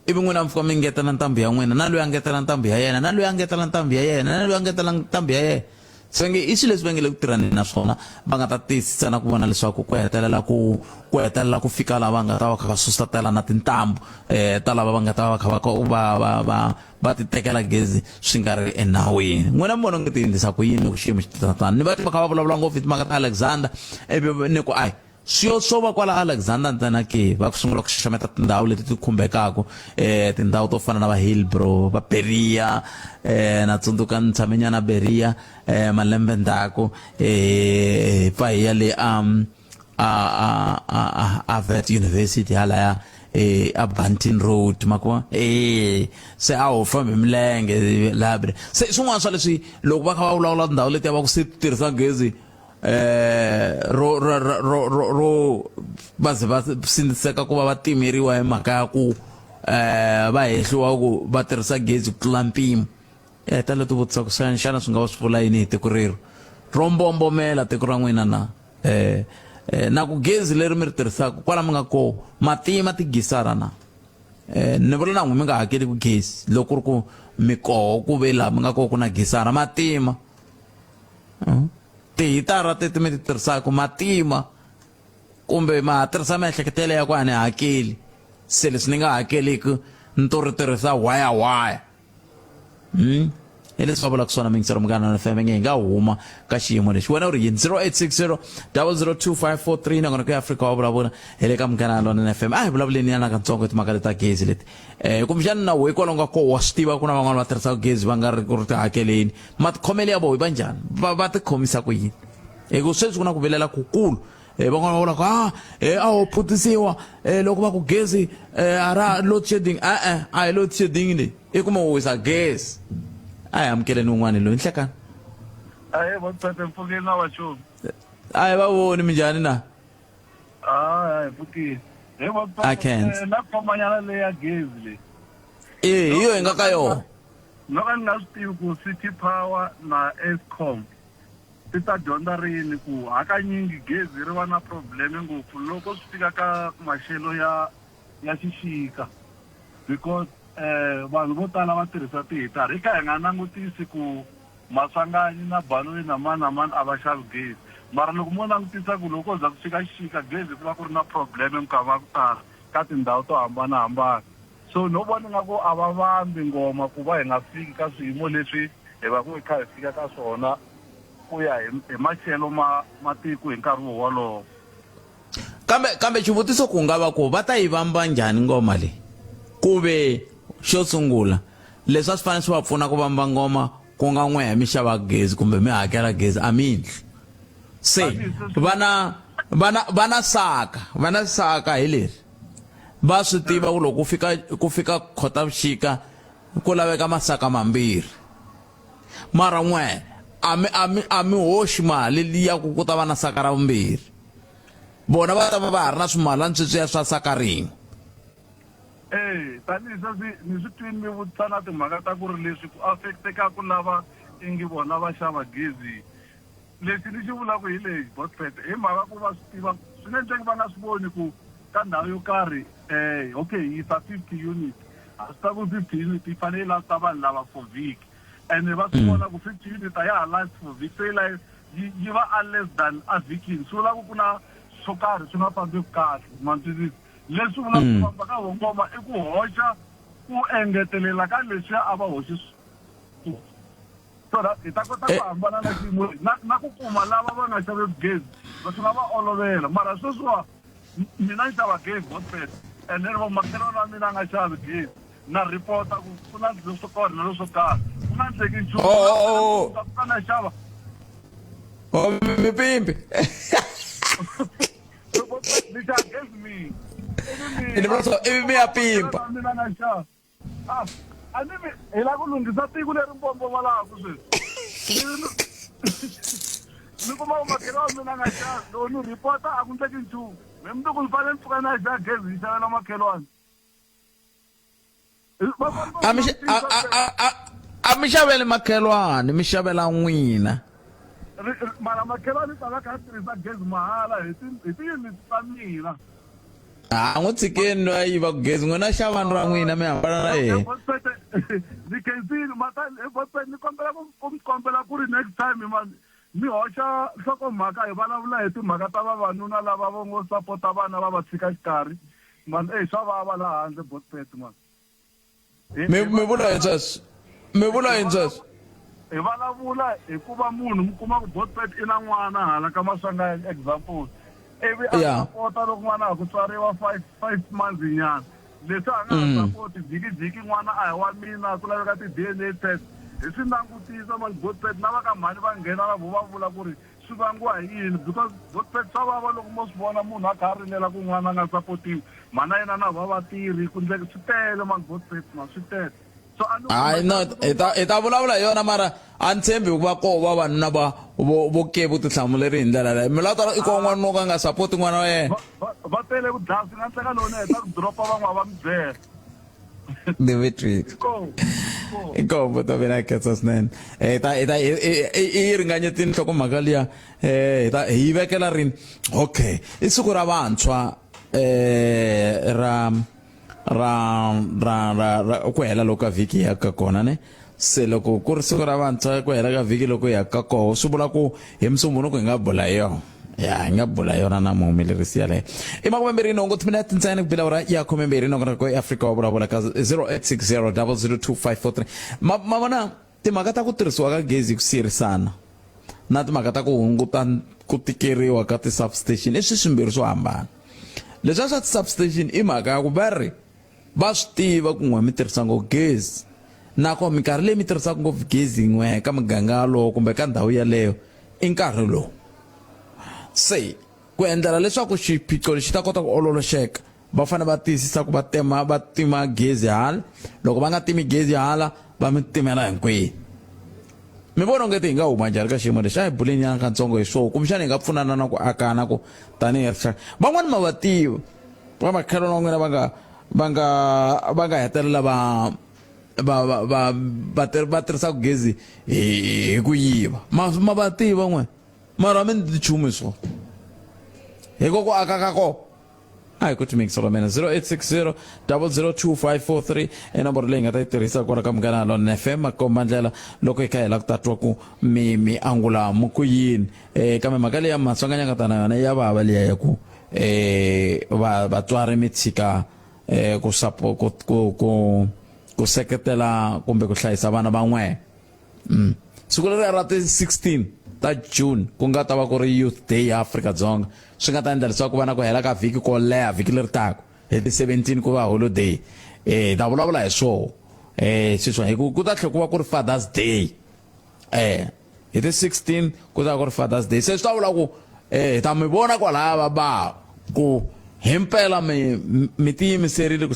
ivi n'wina mi fika mi ngetela ntambu ya n'wina na loyi a ngetela ntambu ya yena na loyi a ngetela ntambu ya yena na loyi a ngetela ntambu ya yena se nge i swilo leswi va nge le ku tirhaneni naswona va nga ta tiyisisa na ku vona leswaku ku hetelela ku fika lava nga ta va kha va sustatela na tintambu ta lava va nga ta va kha va ti tekela gezi swi nga ri enawini n'wina mi vona nge ti endlisa ku yini loko xiyimo xi tatani ni va ti va kha va vulavula ngopfu hi timhaka ta Alexander ivi ni ku swo swo va kwala Alexander ntsena ke va ku sungula ku xaxameta tindhawu leti ti khumbekaka tindhawu to fana na va Hillbrow va Beria na tsundzuka ni tshame nyana Beria malembe ndzhaku pa hi ya le Vet University halaya a Banting Road makwa se a ho fambi milenge labre se swin'wana swa leswi loko va kha va vulavula tindhawu leti va ku se tirhisa gezi ro baze va sindziseka ku va va timeriwa hi mhaka ya ku va hehliwa ku va tirhisa gezi ku tlula mpimo ta leti vutisa ku xana swi nga va swi vula yini hi tiko rero ro mbombomela tiko ra n'wina na na ku gezi leri mi ri tirhisaka kwala mi nga ko matima tigisara na ni vula na n'wi mi nga hakeli ku gezi loko ri ku mi koho ku ve laha mi nga koho ku na gisara matima tihitara teti mi ti tirhisaka matima kumbe ma tirhisa miehleketelo ya ku a ni hakeli se leswi ni nga hakeliki ni to ri tirhisa waya hi leswi va vulaka swona mingisero Munghana FM nge hi nga huma ka xiyimo lexi wena u ri yini 0860 002543 nakona ku Afrika wa vulavula hi le ka Munghana Lonene FM a hi vulavuleni yana katsongo hi timhaka leta gezi leti kumbexani na wehe kwalaho nga ko wa swi tiva ku na van'wana va tirhisaka gezi va nga ri ku ri ti hakeleni matikhomelo ya voho va njhani va tikhomisa ku yini hi ku sweswi ku na ku vilela kukulu van'wana va vula ku a ho phutisiwa loko va ku gezi a ra load shedding a hi load shedding leyi i kuma u wisa gezi a hi amukeleni un'wana loyi nhlekani aye vathathe mpfukeni na vachomi a hi va voni minjhani na hayi mpfukini I can't. na khomanyana leyi ya gezi leyi hi yo hi nga ka yona loko ni nga swi tivi ku City Power na Eskom ti ta dyondza rini ku hakanyingi gezi ri va na probleme ngopfu loko swi fika ka maxelo ya xixika because vanhu vo tala va tirhisa tihitara hi kha hi nga langutisi ku Masanganyi na Baloi na mani a va xavi gezi mara loko mo langutisa ku loko za ku fika xixika gezi ku va ku ri na probleme minkama ya ku tala ka tindhawu to hambanahambana so no vona nga ku a va vambi ngoma ku va hi nga fiki ka swiyimo leswi hi va ku hi kha hi fika ka swona ku ya hi maxelo matiko hi nkarhi wolowo kambe xivutiso ku nga va ku va ta yi vamba njhani ngoma leyi ku ve xo sungula leswi a swi fanele swi va pfuna ku vamba ngoma ku nga n'wehe mi xava gezi kumbe mi hakela gezi a mindli se vana saka hi leri va swi tiva ku loko ku fika khotavuxika ku laveka masaka mambirhi mara n'wehe a mi hoxi mali liya ku ta va na saka ra vumbirhi bona va ta va ha ri na swimalana sweswiya swa saka rin'we tanihi sweswi ni swi twini mi vutisa na timhaka ta ku ri leswi ku affectekaku lava ingi vona va xava gezi leswi ni xi vulaku hi leyi Botfet hi mhaka ku va swi tiva swi nge endleki va nga swi voni ku ka ndhawu yo karhi okay yi ta 50 unit a swi ta ku 50 unit yi fanele yi lasta vanhu lava for vhiki ene va swi vona ku 50 unit a ya ha last for vhiki se yi va a less than a vhikini swi vula ku na swo karhi swi nga fambeki kahle mantswisi leswi vula ku famba ka hongoma i ku hoxa ku engetelela ka leswiya a va hoxi so hi ta kota ku hambana na xiyimo na ku kuma lava va nga xaveki gezi swi nga va olovela mara sweswiwa mina ni xava gezi Botfet ene ri va makhelwani wa mina a nga xavi gezi na ripota ku ku na swilo swo karhi na leswo karhi ku nga ndleki nchumu ka na xava mipimpi ni xava gezi mina ivi mi ya pimpa mina na xava a ni hi la ku lunghisa tiko leri mbombomalaku sweswi ni kuma makhelwa wa mina a nga xavi loko ni ripota a ku ndleki nchumu mi mundzuku ni fanele ni pfuka na xa gezi hi xavela makhelwani a mi xaveli makhelwani mi xavela n'wina mara makhelwani ta va kha a tirhisa gezi mahala hi tiyuniti ta mina a n'wi tshikeni no a yiva ku gezi n'wina xavani ra n'wina mi hambana na yena ni khensile ni kombela ku ri next time mi hoxa nhlokomhaka hi vulavula hi timhaka ta vavanuna lava va ngo sapota vana va va tshika xikarhi mani swa vava laha handle Botfet mani mi vula hi sweswo mi vula hi sweswo hi vulavula hikuva munhu mi kuma ku Botfet i na n'wana hala ka Masanganyi example ivi Yeah. asapota loko n'wana a ku tswariwa 5 months nyana leswi a nga ha sapoti vhikivhiki n'wana a hi wa mina ku laveka ti-DNA test hi swi langutisa Boetpet na va ka mhani va nghena va vo va vula ku ri swi vangiwa hi yini because Boetpet swa vava loko mo swi vona munhu a kha a rilela ku n'wana a nga sapotiwi mhana yena na va vatirhi ku ndleka swi tele Boetpet swi tele so hayi no hi ta vulavula hi yona mara a ni tshembi ku va koho vavanuna vo ke vutihlamuleri hi ndlela leyo mi lava i koho n'wana no ka nga sapoti n'wana wa yena va tele ku dlaya swi nga endleka loni heta ku dropa van'wana va mi byela Dimitri inkomo to mina ketsa swinene i ringanyetini nhlokomhaka liya hi vekela rini okay i siku ra vantshwa ra ku hela loko ka vhiki ya ka kona ne se loko ku ri siku ra vantshwa ku hela ka vhiki loko ya ka koho swi vula ku hi musumbunuku hi nga bula hi yona ya hi nga bula yona na muhumelerisi yaleyo i 20 minutes ntsena ku bila ya 20 nokona ko Africa wa vulavula ka 0860 0022543 ma vona timhaka ta ku tirhisiwa ka gezi ku sirisana na timhaka ta ku hunguta ku tikeriwa ka ti-substation i swimbirhi swo hambana leswi swa ti-substation i mhaka ya ku va ri va swi tiva ku n'we mi tirhisa ngopfu gezi nako minkarhi leyi mi tirhisaka ngopfu gezi n'we ka muganga lowu kumbe ka ndhawu yaleyo i nkarhi lowu se ku endlela leswaku xiphiqo lexi ta kota ku ololoxeka va fanele va tiyisisa ku va tima gezi hala loko va nga timi gezi hala va mi timela hinkwenu mi vona ongeti hi nga huma njhani ka xiyimo lexi a hi buleni nyana kantsongo hi swoho kumbexana hi nga pfunana na ku akana ku tanihi rixaka van'wani ma va tiva va makhelwana wa n'wina va nga hetelela va tirhisaka gezi hi ku yiva ma va tiva n'wina mara mi ni nchumu swo hiko ku aka ka ko a hi ku timikisela mina 0860 0022543 i nomboro leyi nga ta yi tirhisa kona ka Munghana Lonene FM makomba ndlela loko hi kha hi la ku tatwa ku mi angula mu ku yini kambe mhaka leyi ya matsonganyaka ta na yona ya vava liya ya ku vatswari mi tshika ku seketela kumbe ku hlayisa vana van'we siku leri ra ti 16 ta June ku nga ta va ku ri Youth Day ya Afrika-Dzonga swi nga ta endla leswaku vana ku hela ka vhiki ko leha vhiki leri taka hi ti 17 ku va holiday ta vulavula hi swoho swiswa ku ta tlhela ku va ku ri Father's Day hi ti 16 ku ta va ku ri Father's Day se swi ta vula ku ta mi vona kwalaya va ku himpela mi tiyimiserile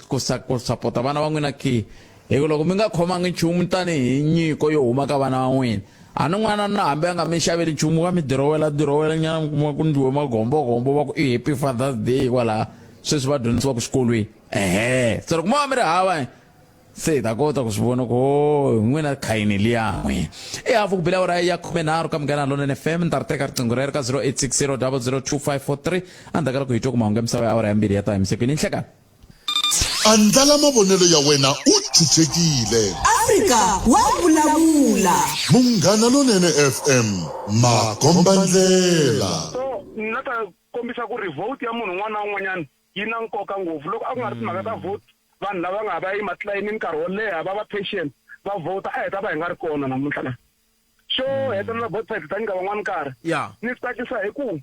ku sapota vana va n'wina ki hi ku loko mi nga khomangi nchumu tanihi nyiko yo huma ka vana va n'wina a ni n'wana na hambi a nga mi xaveli nchumu va mi dirowela nyana mi kuma ku ndliwe magombogombo va ku i happy Father's Day kwalaha sweswi va dyondzisiwaka xikolweni se loko mo va mi ri hava se ta kota ku swi vona ku n'wina khayini liya n'we hafu ku bila ura ya 13 ka Munghana Lonene FM ni ta ri teka riqingho rero ka 0860 0022543 endzhaku ka ku hi twa ku mahungu ya misava ya awara ya mbirhi ya ta emisekweni nhlekani andlala mavonelo ya wena u chuchekile Africa wa vulavula Munghana Lonene FM makomba ndlela so na ta kombisa ku ri vote ya munhu n'wana na un'wanyana yi na nkoka ngopfu loko a ku nga ri timhaka ta vote vanhu lava nga va yi matlayini nkarhi wo leha va patient va vota a heta va hi nga ri kona namuntlha xo hetelela Boetpet ta nyika van'wana nkarhi ni tsakisa hi ku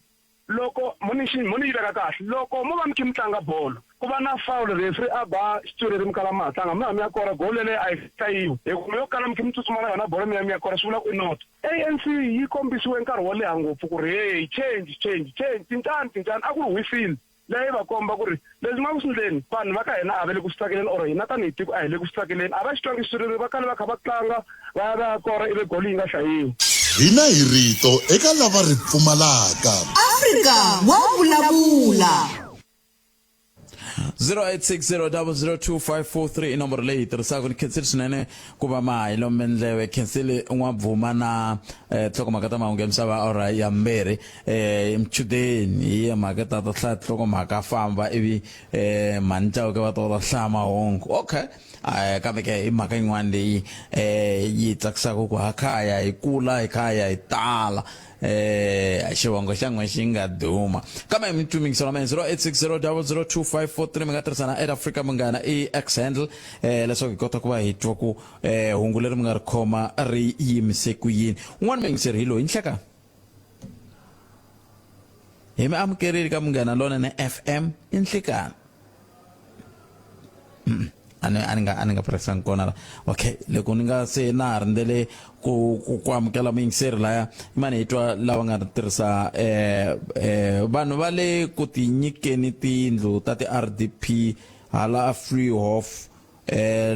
loko muni yi veka kahle loko mo va mi kha mi tlanga bolo ku va na foul referee a ba xitsuri ri mi kala matlanga mi ya kora gol leyi a yi hlayiwi hi ku yo kala mi kha mi tsutsuma na yona bolo mi ya kora swi vula ku i not ANC yi kombisiwe nkarhi wo leha ngopfu ku ri hey change tincani a ku ri whistle leyi va komba ku ri leswi nga ku swi endleni vanhu va ka hina a va le ku swi tsakeleni or hina tanihi tiko a hi le ku swi tsakeleni a va xi twangi xitsuri va kale va kha va tlanga va ya va ya kora ivi gol yi nga hlayiwi hina hi rito eka lava ri pfumalaka Africa wa vulavula 0860 i nomboro leyi tirhisaka ni khensile swinene ku va mahilo mendlewe khensile n'wabvuma na nhlokomhaka ta mahungu ya misava ora ya mbirhi mchudeni hi ya mhaka ta hlaya nhlokomhaka famba ivi manitawuke va ta hlaya mahungu okay kambe ke hi mhaka yin'wana leyi yi tsakisaka ku hakhaya hi kula hi khaya hi tala xivongo xa n'we xi nga duma kambe mi tumikisela mena 0860 0022543 mi nga tirhisana at Africa Munghana i x handle leswaku hi kota ku va hi twa ku hungu leri mi nga ri khoma ri yimise ku yini un'wana mi yingiseri hi loyi nhlekani hi mi amukerile ka Munghana Lonene FM inhlikana. ani nga pressang kona la. Okay, loko ni nga se na rindele ku amukela muyingiseri laya imani hitwa lava nga tirhisa vanhu va le ku tinyikeni tindlu ta ti-RDP hala Freehof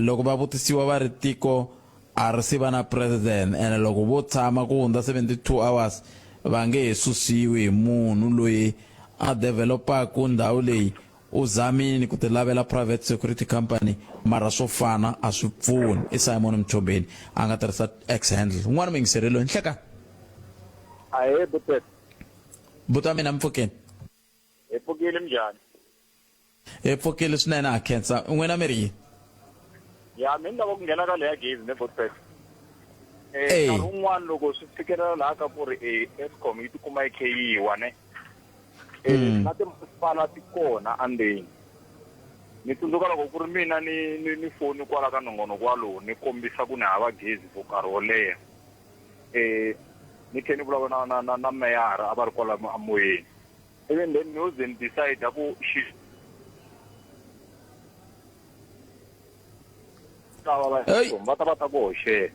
loko va vutisiwa va ri tiko a ri si va na president ene loko vo tshama ku hundza 72 hours va nge he susiwi hi munhu loyi a developaku ndhawu leyi u zamini ku ti lavela private security company mara swo fana a swi pfuni i Simon Mthombeni a nga tirhisa X handle n'wana muyingiseri loyi nhleka ahe butet buta mina mpfukeni hi pfukile njhani hi pfukile swinene a khensa n'wina mi ri yini ya mi lava ku nghena ka leya gezi ne butet nkarhi wun'wana loko swi fikelela laha ka ku ri Eskom yi tikuma yi khe yi wa ne na timasipala ti kona andeni ni tsundzuka loko ku ri mina ni foni kwala ka nongonoko walowu ni kombisa ku ni hava gezi for nkarhi wo leha ni khe ni vulavula na meyara a va ri kwala amoyeni even then ni ze ni decide ku va ta ku hoxela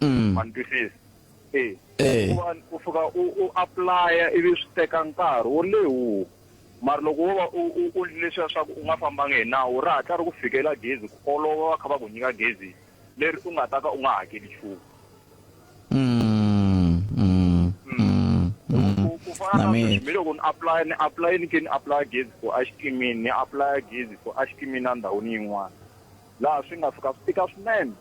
manitwisisa u fika u apply ivi swi teka nkarhi wo lehu mara loko wo va u leswiya swa ku u nga fambangi hi nawu ra hatla ri ku fikela gezi ku olova va kha va ku nyika gezi leri u nga ta ka u nga hakeli nchumu ku fana na sweswi loko ni apply ni ke ni apply gezi for Ashkimini ni apply gezi for Ashkimini ndhawini yin'wana laha swi nga fika swi tika swinene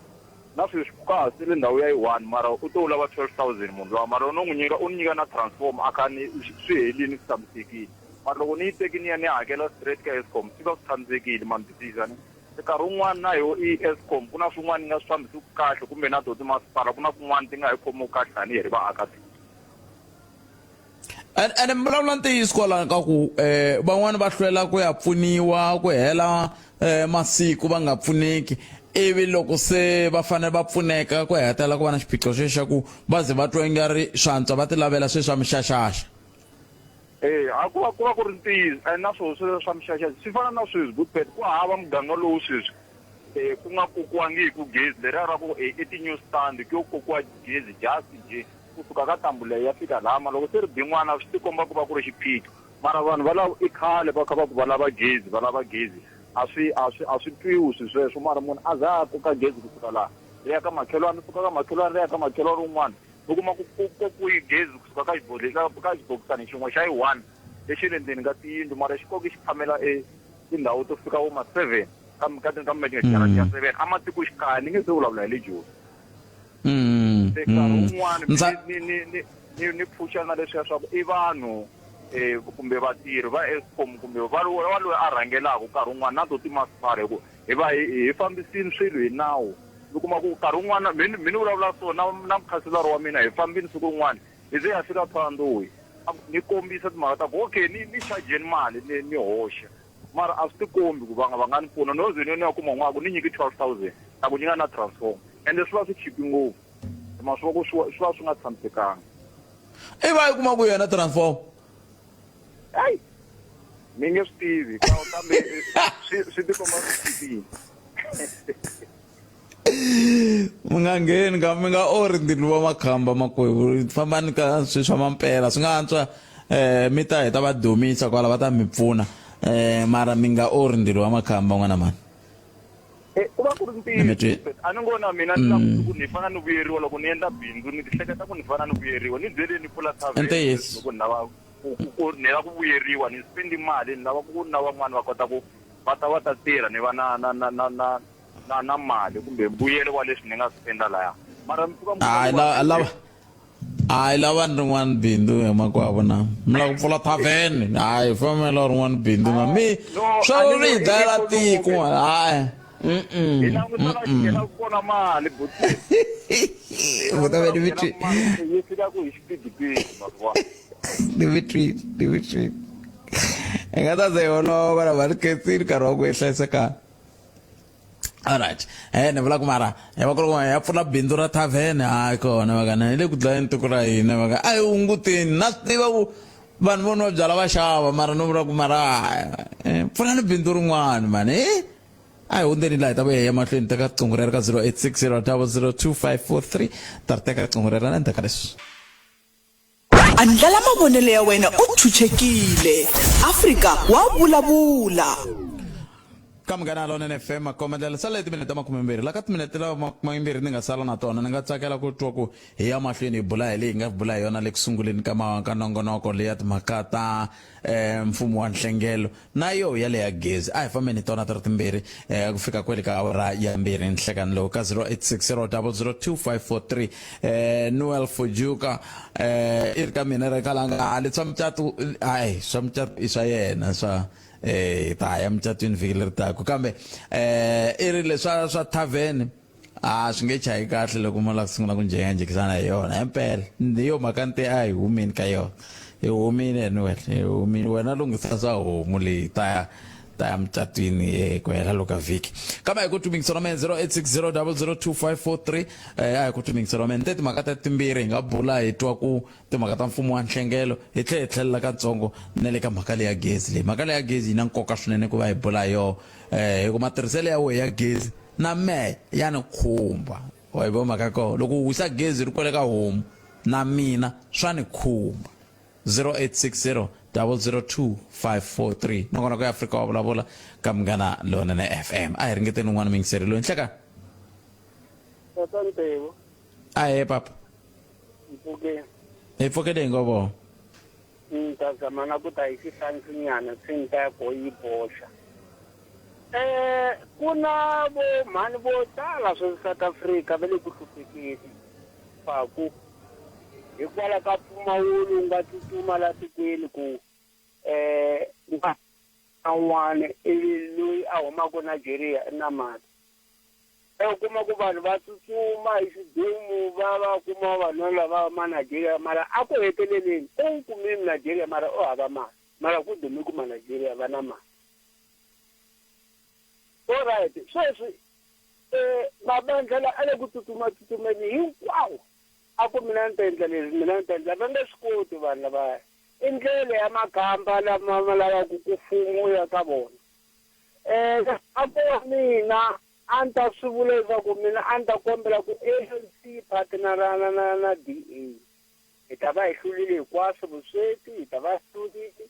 na sweswi ku ka hasile ndhawu ya yi-1 mara u to lava 12,000 munhu lowa mara u ni nyika na transform a kha ni swi helini swi tshamisekile mara loko ni yi teki ni ya ni hakela straight ka Eskom swi va swi tshamisekile manitwisisa ni nkarhi wun'wana na yo i Eskom ku na swin'wana ni nga swi fambisi kahle kumbe na to timasipala ku na kun'wana ti nga hi khomiwi kahle tanihi ri vaakatiko ene vulavula ntiyiso kwalano ka ku van'wani va hlwela ku ya pfuniwa ku hela masiku va nga pfuneki ivi loko se va fanele va pfuneka ku hetela ku va na xiphiqo xexo xa ku va ze va twa ingari swantswa va ti lavela sweswi swa mixaxaxa a ku va ku ri ntiyiso na swona swilo swa mixaxaxa swi fana na sweswi Bushbuck ku hava muganga lowu sweswi ku nga kokiwangiku gezi leriya ra ku i ti-new stand ku yo kokiwa gezi just je kusuka ka ntambu leyi ya fika lama loko se ri bin'wana swi tikomba ku va ku ri xiphiqo mara vanhu va lava i khale va kha va ku va lava gezi a swi twiwi swi sweswo mara munhu a za a koka gezi kusuka laha ri ya ka makhelwani suka ka makhelwani ri ya ka makhelwani rin'wana u kuma ku yi gezi kusuka ka xibokisani xin'we xa yi-1 lexi le ndzeni ka tiyindlu mara xikoki xi phamela tindhawu to fika vo ma-7 ka mmejingejarati ya 7 ematikoxikaya ni nge se vulavula hi le joni se nkarhi wun'wana ni pfuxa na leswiya swa ku i vanhu kumbe vatirhi va Eskom kumbe va loyi a rhangelaka nkarhi wun'wana na to timasipala hi ku hi fambisini swilo hi nawu mi kuma ku nkarhi wun'wana mi ni vulavula so na mukhanselara wa mina hi fambini siku rin'wana hi ze ya fika Phandoyi ni kombisa timhaka ta ku okay ni chargeni mali ni hoxa mara a swi tikombi ku va nga ni pfuna no ze ni ya kuma n'waka ni nyiki 12,000 na ku nyika na transform ende swi va swi chipi ngopfu ma swi va swi nga tshamisekanga i va yi kuma ku yena transform hayi mi nge swi tivi kambe swi tikomba swi chipile mi nga ngheni ka mi nga ori ndini wa makhamba makwevu fambani ka swilo swa mampela swi nga antswa mi ta heta va dumisa kwala va ta mi pfuna mara mi nga ori ndini wa makhamba n'wana mani ku va ku ri ntiyiso a ni ngo na mina ni lava ku ni fana ni vuyeriwa loko ni endla bindzu ni tihleketa ku ni fana ni vuyeriwa ni byele ni pfula thaveni loko ni lava ni lava ku vuyeriwa ni spendi mali ni lava ku na van'wani va kota ku va ta tirha ni va na mali kumbe mbuyelo wa leswi ni nga spenda laya mara hayi lava ni rin'wana bindzu hi makwavo na mi lava ku pfula thaveni hayi famela rin'wana bindzu na mi swa ri hi dlayela tiko hayi hi langutana xikela ku kona mali yi fika ku hi xipidipidi Dimitri nga ta ze olova va ri ketsini nkarhi wa ku hlayiseka alright ni vula ku mara va ku ri ya pfula bindzu ra thavhene hayi kona vakana hi le ku dlayeni tiko ra hina vaka a hi hunguteni na swi tiva ku vanhu vo nwa byala va xava mara no vula ku mara pfulani bindzu rin'wana mani a hi hundzeni laha hi ta vuya hi ya mahlweni teka riqingho rero ka 0860 002543 ta ri teka riqingho rero na endzhaku ka leswi andlala mavonelo ya wena u chuchekile Afrika wa vulavula ka Munghana Lonene FM makombandlela sala timinete makumembiri la ka timinete la makumembiri ni nga sala na tona ni nga tsakela ku twa ku hi ya mahlweni hi bula hi leyi hi nga bula hi yona le kusunguleni ka nongonoko leyi ya timhaka ta mfumo wa nhlengelo na yo ya le ya gezi a hi fambeni tona tiri timbirhi ku fika kwele ka awara ya mbirhi nhlekani lowu ka 0860002543 Noel Fujuka i ri ka mina ri kalanga ali swa mucatu ai swa mucatu i swa yena swa ta ya mucatwini vhiki leri taka kambe i ri leswa swa tavern swi nge chayi kahle loko mo lava ku sungula ku njhekanjhekisana hi yona himpela yo mhaka nte a hi humini ka yona hi humini anyway hi humini wena lunghisa swa homu leyi ta ya mucatwini ku hela loka vhiki kambe hi ku tumingisana me 0860002543 a hi ku tumingisana me nte timhaka ta timbirhi hi nga bula hi twa ku timhaka ta mfumo wa nhlengelo hi tlhe hi tlhelela katsongo na le ka mhaka leyi ya gezi leyi mhaka leyi ya gezi yi na nkoka swinene ku va hi bula hi yona hi ku matirhiselo ya wehe ya gezi na me ya ni khumba wa hi vo mhaka koho loko u wisa gezi ri kwale ka homu na mina swa ni khumba 0860002543 nongonoko ya Afrika wa vulavula ka Munghana Lonene FM a hi ringeteni un'wana mingiseri loyi nhleka a he papa hi pfukele ngovo ta zamana ku ta hi xihlantswinyana tsinta ya ko yi boxa kuna vo mhani vo tala swa South Africa va le ku hluphekeni faku hikwalaho ka mpfumawulo nga tsutsuma la tikweni ku n'wana loyi a humaka Nigeria na mali u kuma ku vanhu va tsutsuma hi xidumu va kuma vanhu lava ma Nigeria mara a ku heteleleni u kumeni Nigeria mara u hava mali mara ku dumi ku ma Nigeria va na mali alright sweswi mabandla a le ku tsutsumeni hinkwawo a ku mina ni ta endla leswi mina ni ta endla va nge swi koti vanhu lavaya i ndlela ya makhamba lama ma lavaka ku fumiwa ka vona a ko mina a ni ta swi vula leswaku mina a ni ta kombela ku ANC partnerana na DA hi ta va hi hlulile hinkwaswo vusweti hi ta va hlulile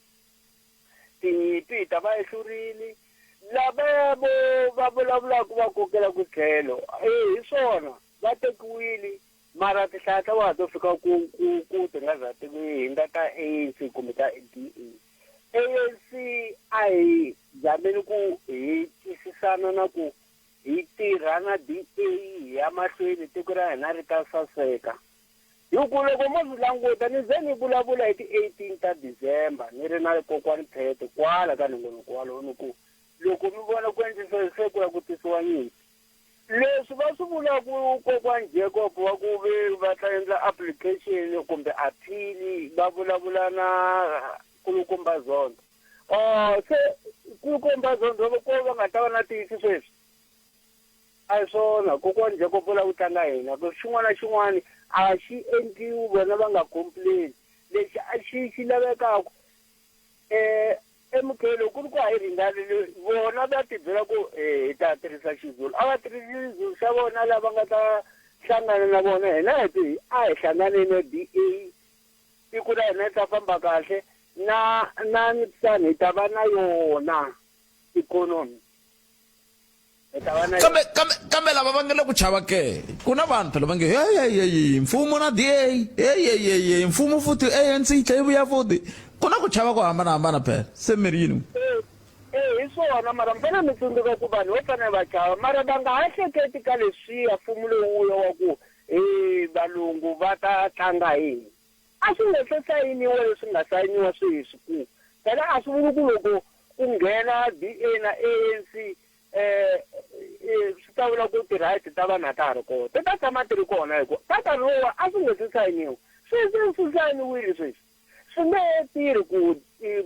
tinyimpi hi ta va hi hlurile lava va vulavulaka va kokela ku tlhelo hi swona va tekiwile mara tihlaya ta wa to fika ku ti nga za ti hundza ta ANC kumbe ta DA ANC a hi zameni ku hi twisisana na ku hi tirha na DA hi ya mahlweni tiko ra hina ri ta saseka hi ku loko mo swi languta ni ze ni vulavula hi ti 18 ta December ni ri na kokwani Phetho kwala ka nongonoko walowo ni ku loko mi vona ku endlisa siku ya ku tisiwa nyimpi leswi va swi vulaku kokwani Jacob wa ku va ta endla application kumbe appeal va vulavula na kulukumba zondo se kulukumba zondo ko va nga ta va na tiyisi sweswi a hi swona kokwani Jacob la ku tlanga hina ku xin'wana na xin'wana a xi endliwi vona va nga complain lexi a xi lavekaka emukelo ku ri ku a hi ringanile vona va tibyela ku hi ta tirhisa xizulu a va tirhisi xizulu xa vona lava nga ta hlangana na vona hina hi a hi hlangane na DA tiko ra hina ta famba kahle na nitsani hi ta va na yona ikonomi kambe lava va nga le ku chava ke ku na vanhu phela va nge hey mfumo na DA hey mfumo futhi ANC yi tlhe yi vuya futhi ku na ku chava ku hambanahambana phela se mi ri yini hi swona mara mi fanele mi tsundzuka ku vanhu vo fanele va chava mara va nga ha hleketi ka leswiya mfumo lowuya wa ku valungu va ta tlanga hina a swi nga se sayiniwa leswi nga sayiniwa swi hi swikulu phela a swi vuli ku loko ku nghena DA na ANC swi ta vula ku ti-right ta vanhu a ta ha ri kona ti ta tshama ti ri kona hikuva ka nkarhi lowa a swi nga se sayiniwa swi sayiniwile sweswi swi nge tirhi ku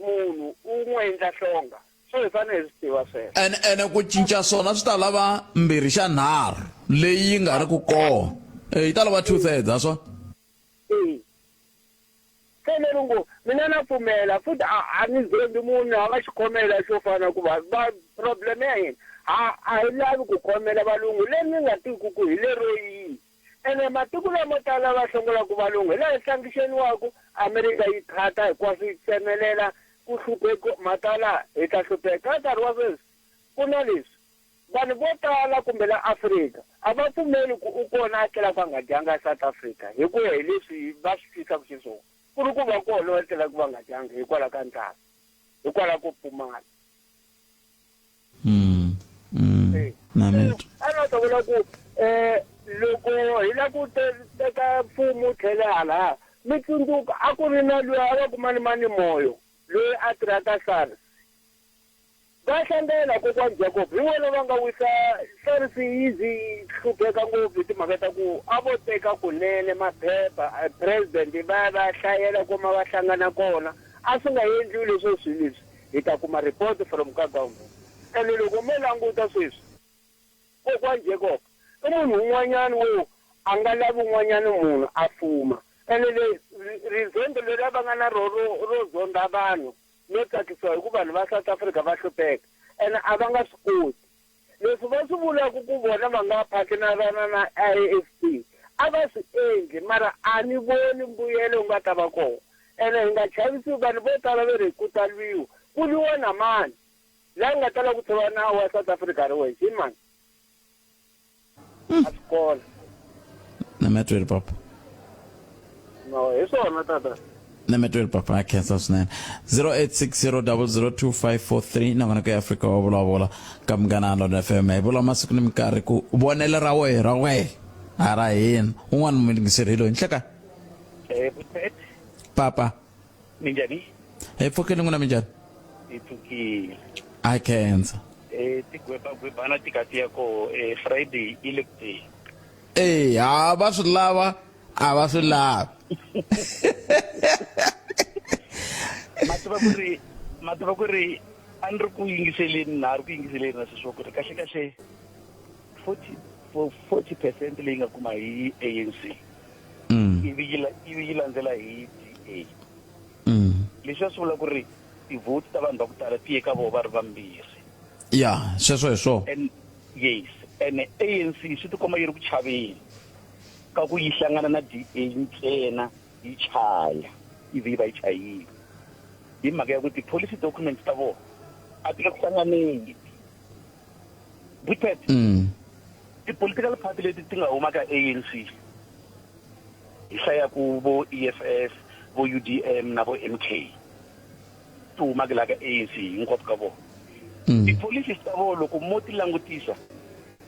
munhu u n'wi endla hlonga swo hi fanele hi swi tiva sweswo ene ku cinca swona swi ta lava mbirhi xa nharhu leyi yi nga ri ku kona yi ta lava 2/3 a swona se lero ngo mina na pfumela futhi a ni zombi munhu a nga xikhomela xo fana ku va problem ya hina a hi lavi ku khomela valungu le ni nga tiku ku hi lero yini ene matiko lamo tala va hlongela ku valungu hi laha hlangixeniwaku Amerika yi khata hinkwaswo yi tsemelela ku hlupheka matala hi ta hlupheka ka nkarhi wa sweswi ku na leswi vanhu vo tala kumbe la Afrika a va pfumeli ku u kona a tlhela va nga dyanga South Africa hi ku ya hi leswi va swi tisaka xiswona ku ri ku va kona va tlhela ku va nga dyanga hikwalaho ka nkarhi hikwalaho ko pfumala a no ta vula ku loko hi la ku teka mfumo tlhela hala mi tsundzuka a ku ri na loyi a va ku mani moyo loyi a tirhaka SARS va hlangela kokwani Jacob hi wena va nga wisa SARS yi hlupheka ngopfu hi timhaka ta ku a vo teka kunene maphepha president va hlayela kuma va hlangana kona a swi nga endliwi leswo swilo leswi hi ta kuma report from ka government ene loko mi languta sweswi kokwani Jacob i munhu un'wanyana wo a nga lavi un'wanyana munhu a fuma ene rizondo leri va nga na ro zonda vanhu no tsakisiwa hi ku vanhu va South Africa va hlupheka ene a va nga swi koti leswi va swi vulaka ku vona va nga phakinarana na IFP a va swi endli mara a ni voni mbuyelo u nga ta va kona ene hi nga chavisi vanhu vo tala va ri ku taliwa ku liwa na mani laha nga tala ku tshova nawu wa South Africa ri wexe hi mani a swi kona Nametwele papa no hi swona tata Nametwele papa I can't swinene 0860002543 na vona ka Africa wa vulavula ka Mganano na FM hi vula masiku ni mikarhi ku vonele ra we ara hina un'wana mulingiseri lo nhleka papa minjani pfukeni n'wina minjani ipfukile I can't tigwebana tikati yako Friday elected ha va swi lava a va swi lavi mativa ku ri a ni ri ku yingiseleni na ri ku yingiseleni na sweswo ku ri kahle 40% leyi nga kuma hi ANC ivi yi landzela hi DA leswi a swi vula ku ri ti-vote ta vanhu va ku tala ti ye ka vona va ri vambirhi ya sweswo hi swona yes and ANC swi tikomba yi ri ku chaveni ka ku yi hlangana na DA ntsena yi chaya ivi va yi chayile hi mhaka ya ku ti-policy documents ta vona a ti nga ku hlanganeni Buthphet ti-political party leti ti nga huma ka ANC hi hlaya ku vo EFF vo UDM na vo MK ti huma la ka ANC hinkwavo ka vona ti-policies ta vona loko mo ti langutisa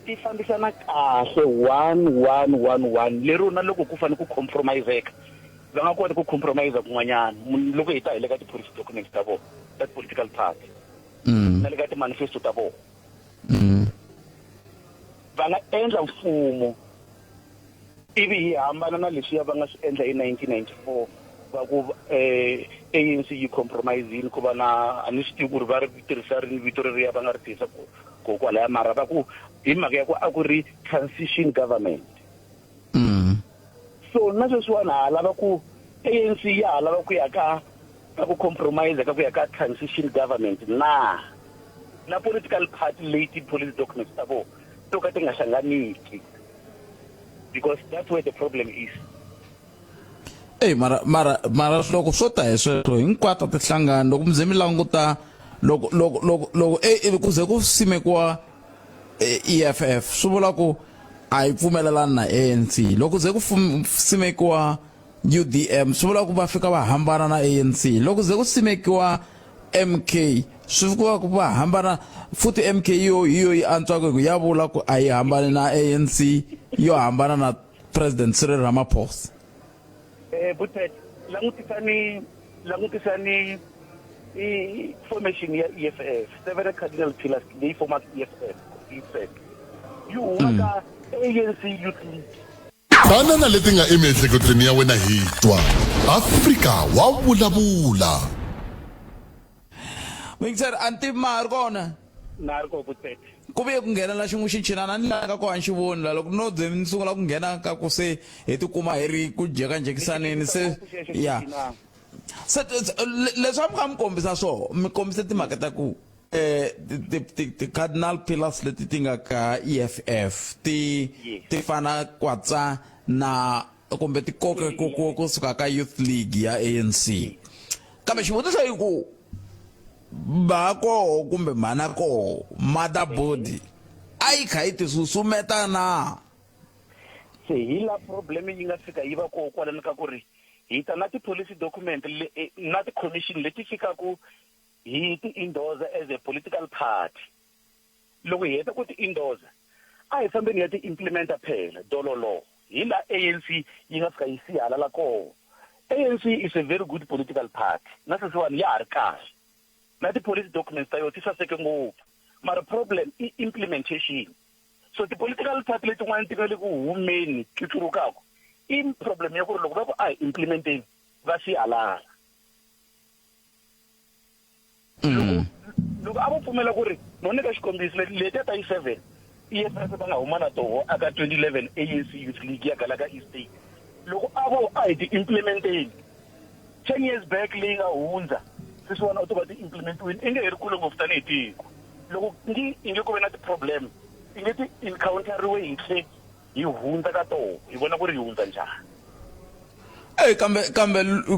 ti fambisana kahle 1 lero na loko ku fanele ku compromiseka va nga kota ku compromise kun'wanyana loko hi ta hi le ka ti-policy documents ta vona ta political party na le ka ti-manifesto ta vona va nga endla mfumo ivi hi hambana na leswiya va nga swi endla hi 1994 va ku ANC yi compromisini ku va na a ni swi tivi ku ri va ri tirhisa rini vito reriya va nga ri tirhisa kokwalaya mara va ku hi mhaka ya ku a ku ri transition government so na sweswiwani ha lava ku ANC ya ha lava ku ya ka ku compromise ka ku ya ka transition government na political party leyi policy documents ta vona to ka ti nga hlanganiki because that's where the problem is mara loko swo ta hi sweswo hinkwato ti hlangana loko mi ze mi languta loko ku ze ku simekiwa EFF swi vula ku a yi pfumelelani na ANC loko ze ku simekiwa UDM swi vula ku va fika va hambana na ANC loko ze ku simekiwa MK swi vula ku va hambana futhi MK hiyo yi antswaka ku ya vula ku a yi hambani na ANC yo hambana na President Cyril Ramaphosa Buthphet langutisani formation ya EFF seven cardinal pillars leyi formaka EFF yi huma ka ANC Youth League banana leti nga emiehleketweni ya wena hi twa Afrika wa vulavula Mixer anti mar kona narko Buthphet ku ve ku nghena la xin'we xi cinana ni laka ko hanxi voni la loko no ze ni sungula ku nghena ka ku se hi tikuma hi ri ku jekajekisaneni se ya leswi mi nga mi kombisa swona mi kombise timhaka ta ku ti cardinal pillars leti ti nga ka EFF ti fana kwatsa na kumbe ti koka kusuka ka Youth League ya ANC kambe xivutiso i ku ba ko kumbe mana ko motherboard ai kha yi ti susumeta na se hi la problem yi nga fika yi va ko kwalani ka ku ri hi ta na ti-policy document na ti-commission leti fikaku hi ti-endorse as a political party loko hi heta ku ti-endorse a hi fambeni ya ti-implementa phela dololo hi la ANC yi nga fika yi sihalala koho ANC is a very good political party na sweswiwani ya ha ri kahle na ti-policy documents ta yo ti saseke ngopfu mara problem i implementation so ti-political party letin'wana ti nga le ku humeni ti tlurukaka i problem ya ku ri loko va ku a hi implementeni va sihalala loko a vo pfumela ku ri no nyika xikombiso leti ta yi 7 EFF va nga huma na toho aka 2011 ANC Youth League ya gala ka East State loko a vo a hi ti-implementeni 10 years back leyi nga hundza sweswiwani u to va ti-implementiwini i nge he ri kule ngopfu tani hi tiko loko i nge ku ve na ti-problem i nge ti-encounteriwe hi tlhe hi hundza ka toho hi vona ku ri hi hundza njhani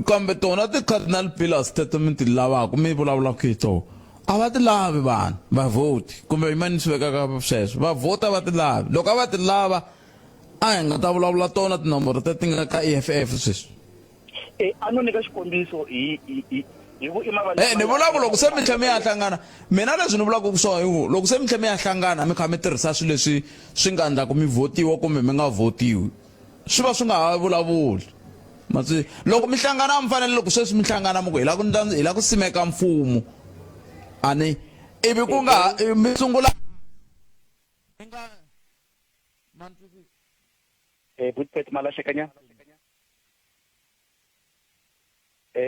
kambe tona ti-cardinal pillars teto mi ti lavaka mi vulavulaka hi tona a va ti lavi vanhu va voti kumbe yimani swi vekaka sweswo va vota va ti lavi loko a va ti lava a hi nga ta vulavula tona tinomboro teti nga ka EFF sweswi a no nyika xikombiso hi ni vulaka loko se mi tlhe mi ya hlangana mina leswi ni vulaka ku swona hi loko se mi tlhe mi ya hlangana mi kha mi tirhisa swilo leswi swi nga endlaku mi votiwa kumbe mi nga votiwi swi va swi nga ha vulavuli matsi loko mi hlangana mi fanele loko sweswi mi hlangana mi ku hi la ku simeka mfumo ani ivi ku nga mi sungula Budpet malahlekanya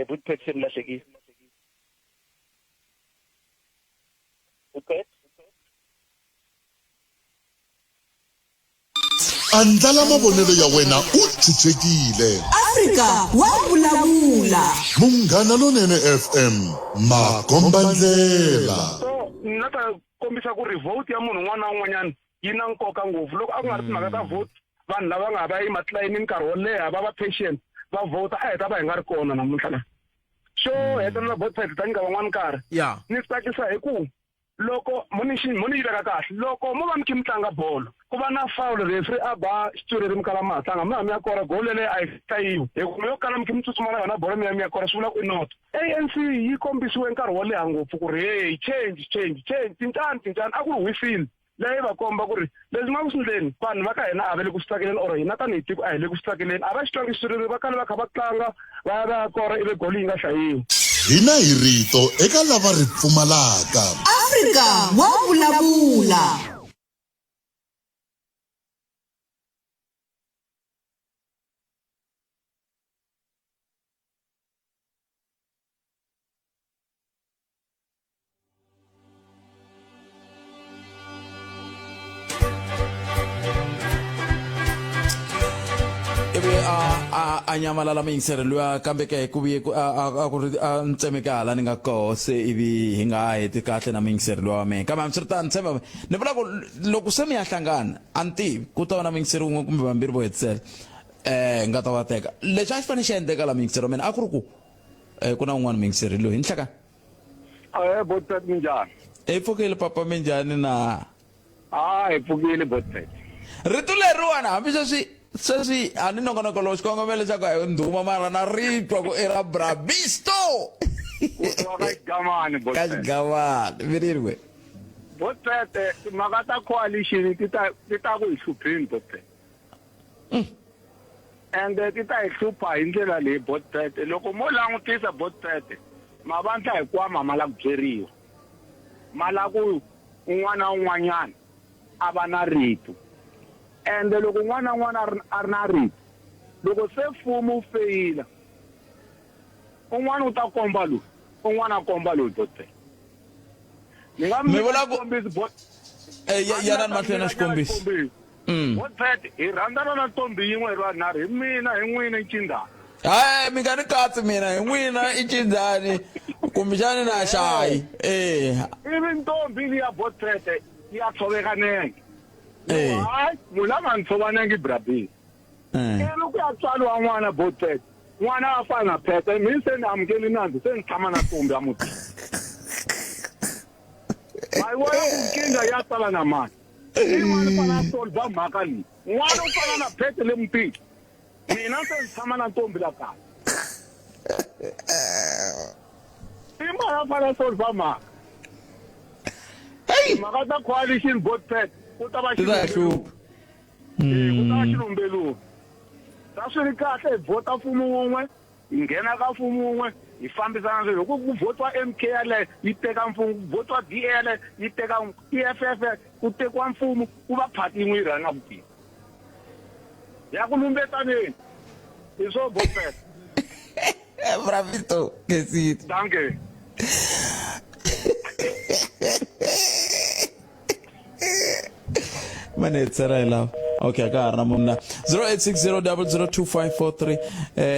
Budpet se mlahlekile Budpet andlala mavonelo ya wena u chuchekile Afrika wa vulavula Munghana Lonene FM makombandlela na ta kombisa ku ri vote ya munhu un'wana na un'wanyana yi na nkoka ngopfu loko a ku nga ri timhaka ta vote vanhu lava nga va yi matlayini nkarhi wo leha va va patient va vota a heta va hi nga ri kona namuntlha la so hetelela vote phela ta nyika van'wana nkarhi ni tsakisa hi ku loko moni yi veka kahle loko mo va mi khe mi tlanga bolo ku va na foul referee a ba xituri ri mi kala matlanga mi ya kora gol leyi a yi hlayiwi hi ku mi yo kala mi khe mi tsutsuma na yona bolo mi ya kora swi vula ku i not ANC yi kombisiwe nkarhi wo leha ngopfu ku ri hey change tincani a ku ri whistle leyi va komba ku ri leswi nga ku sindleni vanhu va ka hina a va le ku swi tsakeleni or hina tanihi tiko a hi le ku swi tsakeleni a va xi tlangi xituri va kale va kha va tlanga va ya kora ivi gol yi nga hlayiwi hina hi rito eka lava ri pfumalaka Afrika wa vulavula anyamalala miyingiseleriwa kambe ke ku vuye a ku ri ntsemekala ni nga koho se ivi hi nga heti kahle na miyingiseleriwa wa mina kambe hambiswiritano tshemba ni vula ku loko se mi ya hlangana a ni tivi ku ta va na miyingiseri wun'we kumbe vambirhi vo hetisela nga ta va teka leswi a xi fanele xi endleka la miyingiseri wa mina a ku ri ku ku na un'wana miyingiseri loyi ni hlakana Budpet minjhani hi pfukile papa minjhani na hi pfukile Budpet rito leriwana hambi sweswi a ni nongonoko lowu xikongomelo xa ku hi ndhuma mara na ritwa ku i ra brabisto ka xigamani viririwe Budpet timhaka ta coalition ti ta ku hi hlupheni Budpet and ti ta hi hlupha hi ndlela leyi Budpet loko mo langutisa Budpet mavandla hikwama ma la ku byeriwa ma la ku un'wana na un'wanyana a va na rito and loko un'wana na un'wana a ri na rito loko se mfumo wu feyila un'wana u ta komba loyi un'wana a komba loyi Budpet ni nga mi vula ku yana ni mahlweni na xikombiso Budpet hi rhandzana na ntombi yin'we hi vanharhu hi mina hi n'wina Ncindana hayi mi nga ni katsi mina hi n'wina i cindzani kumbexani na xayi ivi ntombi liya botfete ya tshoveka nenge hayi munhu a nga ni tshova nenge brabini loko ya tswaliwa n'wana botfete n'wana a fana na phete mi se ni amukeli nandzi se ni tshama na ntombi ya muti hayi wona ku kinga ya tsala na mani in'wana fana na solva mhaka leyi n'wana u fana na phete le mutini mina se ni tshama na ntombi la kaya imana fana solva mhaka mhaka ta coalition botfete ku ta va xilumbeluni ta swi ri kahle hi vhota mfumo wun'we hi nghena ka mfumo wun'we hi fambisana swilo loko ku vhotiwa MK yaleyo yi teka mfumo ku vhotiwa DA yaleyo yi teka EFF ku tekiwa mfumo ku va phati yin'we yi rhanga vutivi ya ku lumbetaneni hi swo botfete bravito Kesito danke mane tsara ila okay ka ra mona 0860002543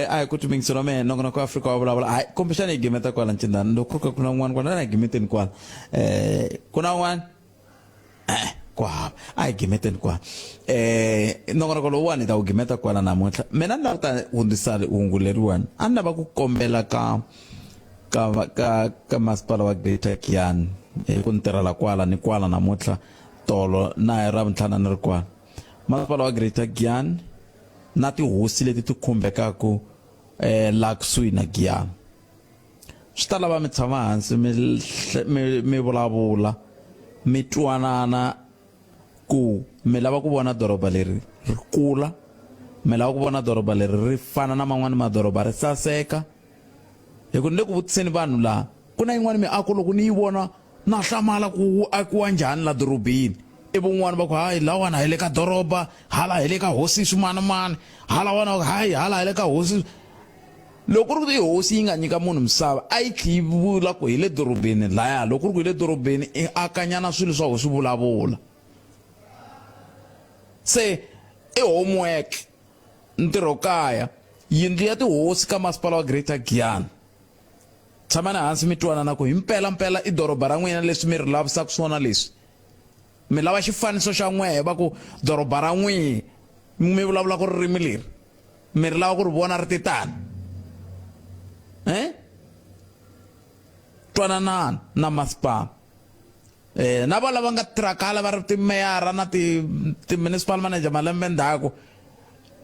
ay ku tuming sino me no ko Africa bla bla ay kompeshani gimeta kwa lancinda ndo ko kuna ngwan kwa na gimeten kwa kuna ngwan kwa ay gimeten kwa no ko lo wani ta gimeta kwa na namuhla mina ndata undisale unguleriwan anda ba ku kombela ka masipala wa Greater Giyani ku ntirhela kwala ni kwala namuhla tolo na ra mtlhana ni ri kwala masipala wa Greater Giyani na tihosi leti ti khumbekaka la kusuhi na Giyani swi ta lava mi tshama hansi mi vulavula mi twanana ku mi lava ku vona doroba leri ri kula mi lava ku vona doroba leri ri fana na man'wani madoroba ri saseka hi ku ni le ku vutiseni vanhu laha ku na yin'wana miako loko ni yi vona na hlamala ku akiwa njhani la dorobeni ivi un'wana va ku hayi lawana hi le ka doroba hala hi le ka hosi swimanimani hala wana hayi hala hi le ka hosi loko ri ku hosi yi nga nyika munhu misava a yi tlhi yi vula ku hi le dorobeni laya loko ri ku hi le dorobeni i akanyana swilo swa hosi vulavula se i homework ntirho kaya yindlu ya tihosi ka masipala wa Greater Giyani tshamana hansi mi twanana ku hi mpela i doroba ra n'wina leswi mi ri lavisaka swona leswi mi lava xifaniso xa n'wehe va ku doroba ra n'wihi mi vulavula ku ririmi leri mi ri lava ku ri vona ri titani twananani na masipala na va lava nga tirhakala va ri timeyara na ti-municipal manager malembe ndzhaku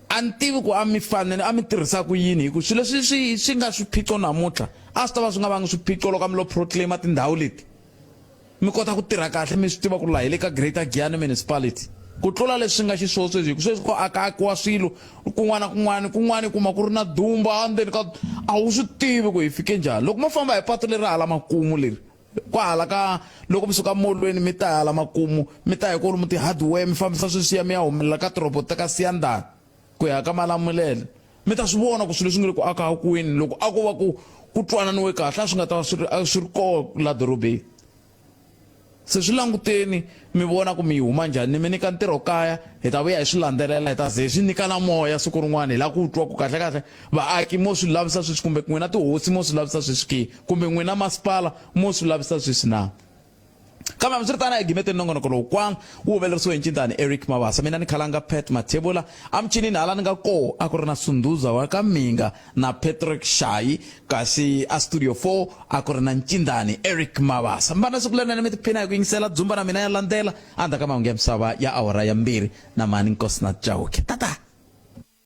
a ni tivi ku a mi fanele a mi tirhisa ku yini hi ku swilo leswi swi nga swiphiqo namuntlha a swi ta va swi nga vangi swiphiqo loko a mi lo proclaima tindhawu leti mi kota ku tirha kahle mi swi tiva ku laha hi le ka Greater Giyani municipality ku tlula leswi nga xiswo sweswi hi ku sweswi ko akiwa swilo kun'wana kuma ku ri na dumba andzeni ka a wu swi tivi ku hi fike njhani loko mo famba hi patu leri hala makumu leri kwahala ka loko mi suka molweni mi ta hala makumu mi ta hi ku ri mu ti-hardware mi fambisa sweswiya mi ya humelela ka toropo ta ka Siyandani ku ya ka Malamulele mi ta swi vona ku swilo swi nga le ku aka kwini loko a ko va ku twananiwe kahle a swi nga ta va swi ri koho la dorobeni se swi languteni mi vona ku mi huma njhani mi nyika ntirho kaya hi ta vuya hi swi landzelela hi ta ze hi swi nyika na moya siku rin'wana hi la ku twa ku kahlekahle vaaki mo swi lavisa sweswi kumbe n'wina tihosi mo swi lavisa sweswi ke kumbe n'wina masipala mo swi lavisa sweswi na kambe mswiritana egimeteni nongonoko lowu kwang wu humelerisiwe hi ncintani Eric Mabasa mina ni khalanga Pat Mathebula amcinini hala ni nga koho a ku ri na Sunduza wa ka Minga na Patrick Shayi kasi a studio 4 a ku ri na ncintani Eric Mabasa mbana siku lena mi tiphina hi ku yingisela dzumba na mina ya landzela andzhaku ka mahungu ya misava ya awara ya 2 na mani Nkosi na Chauke tata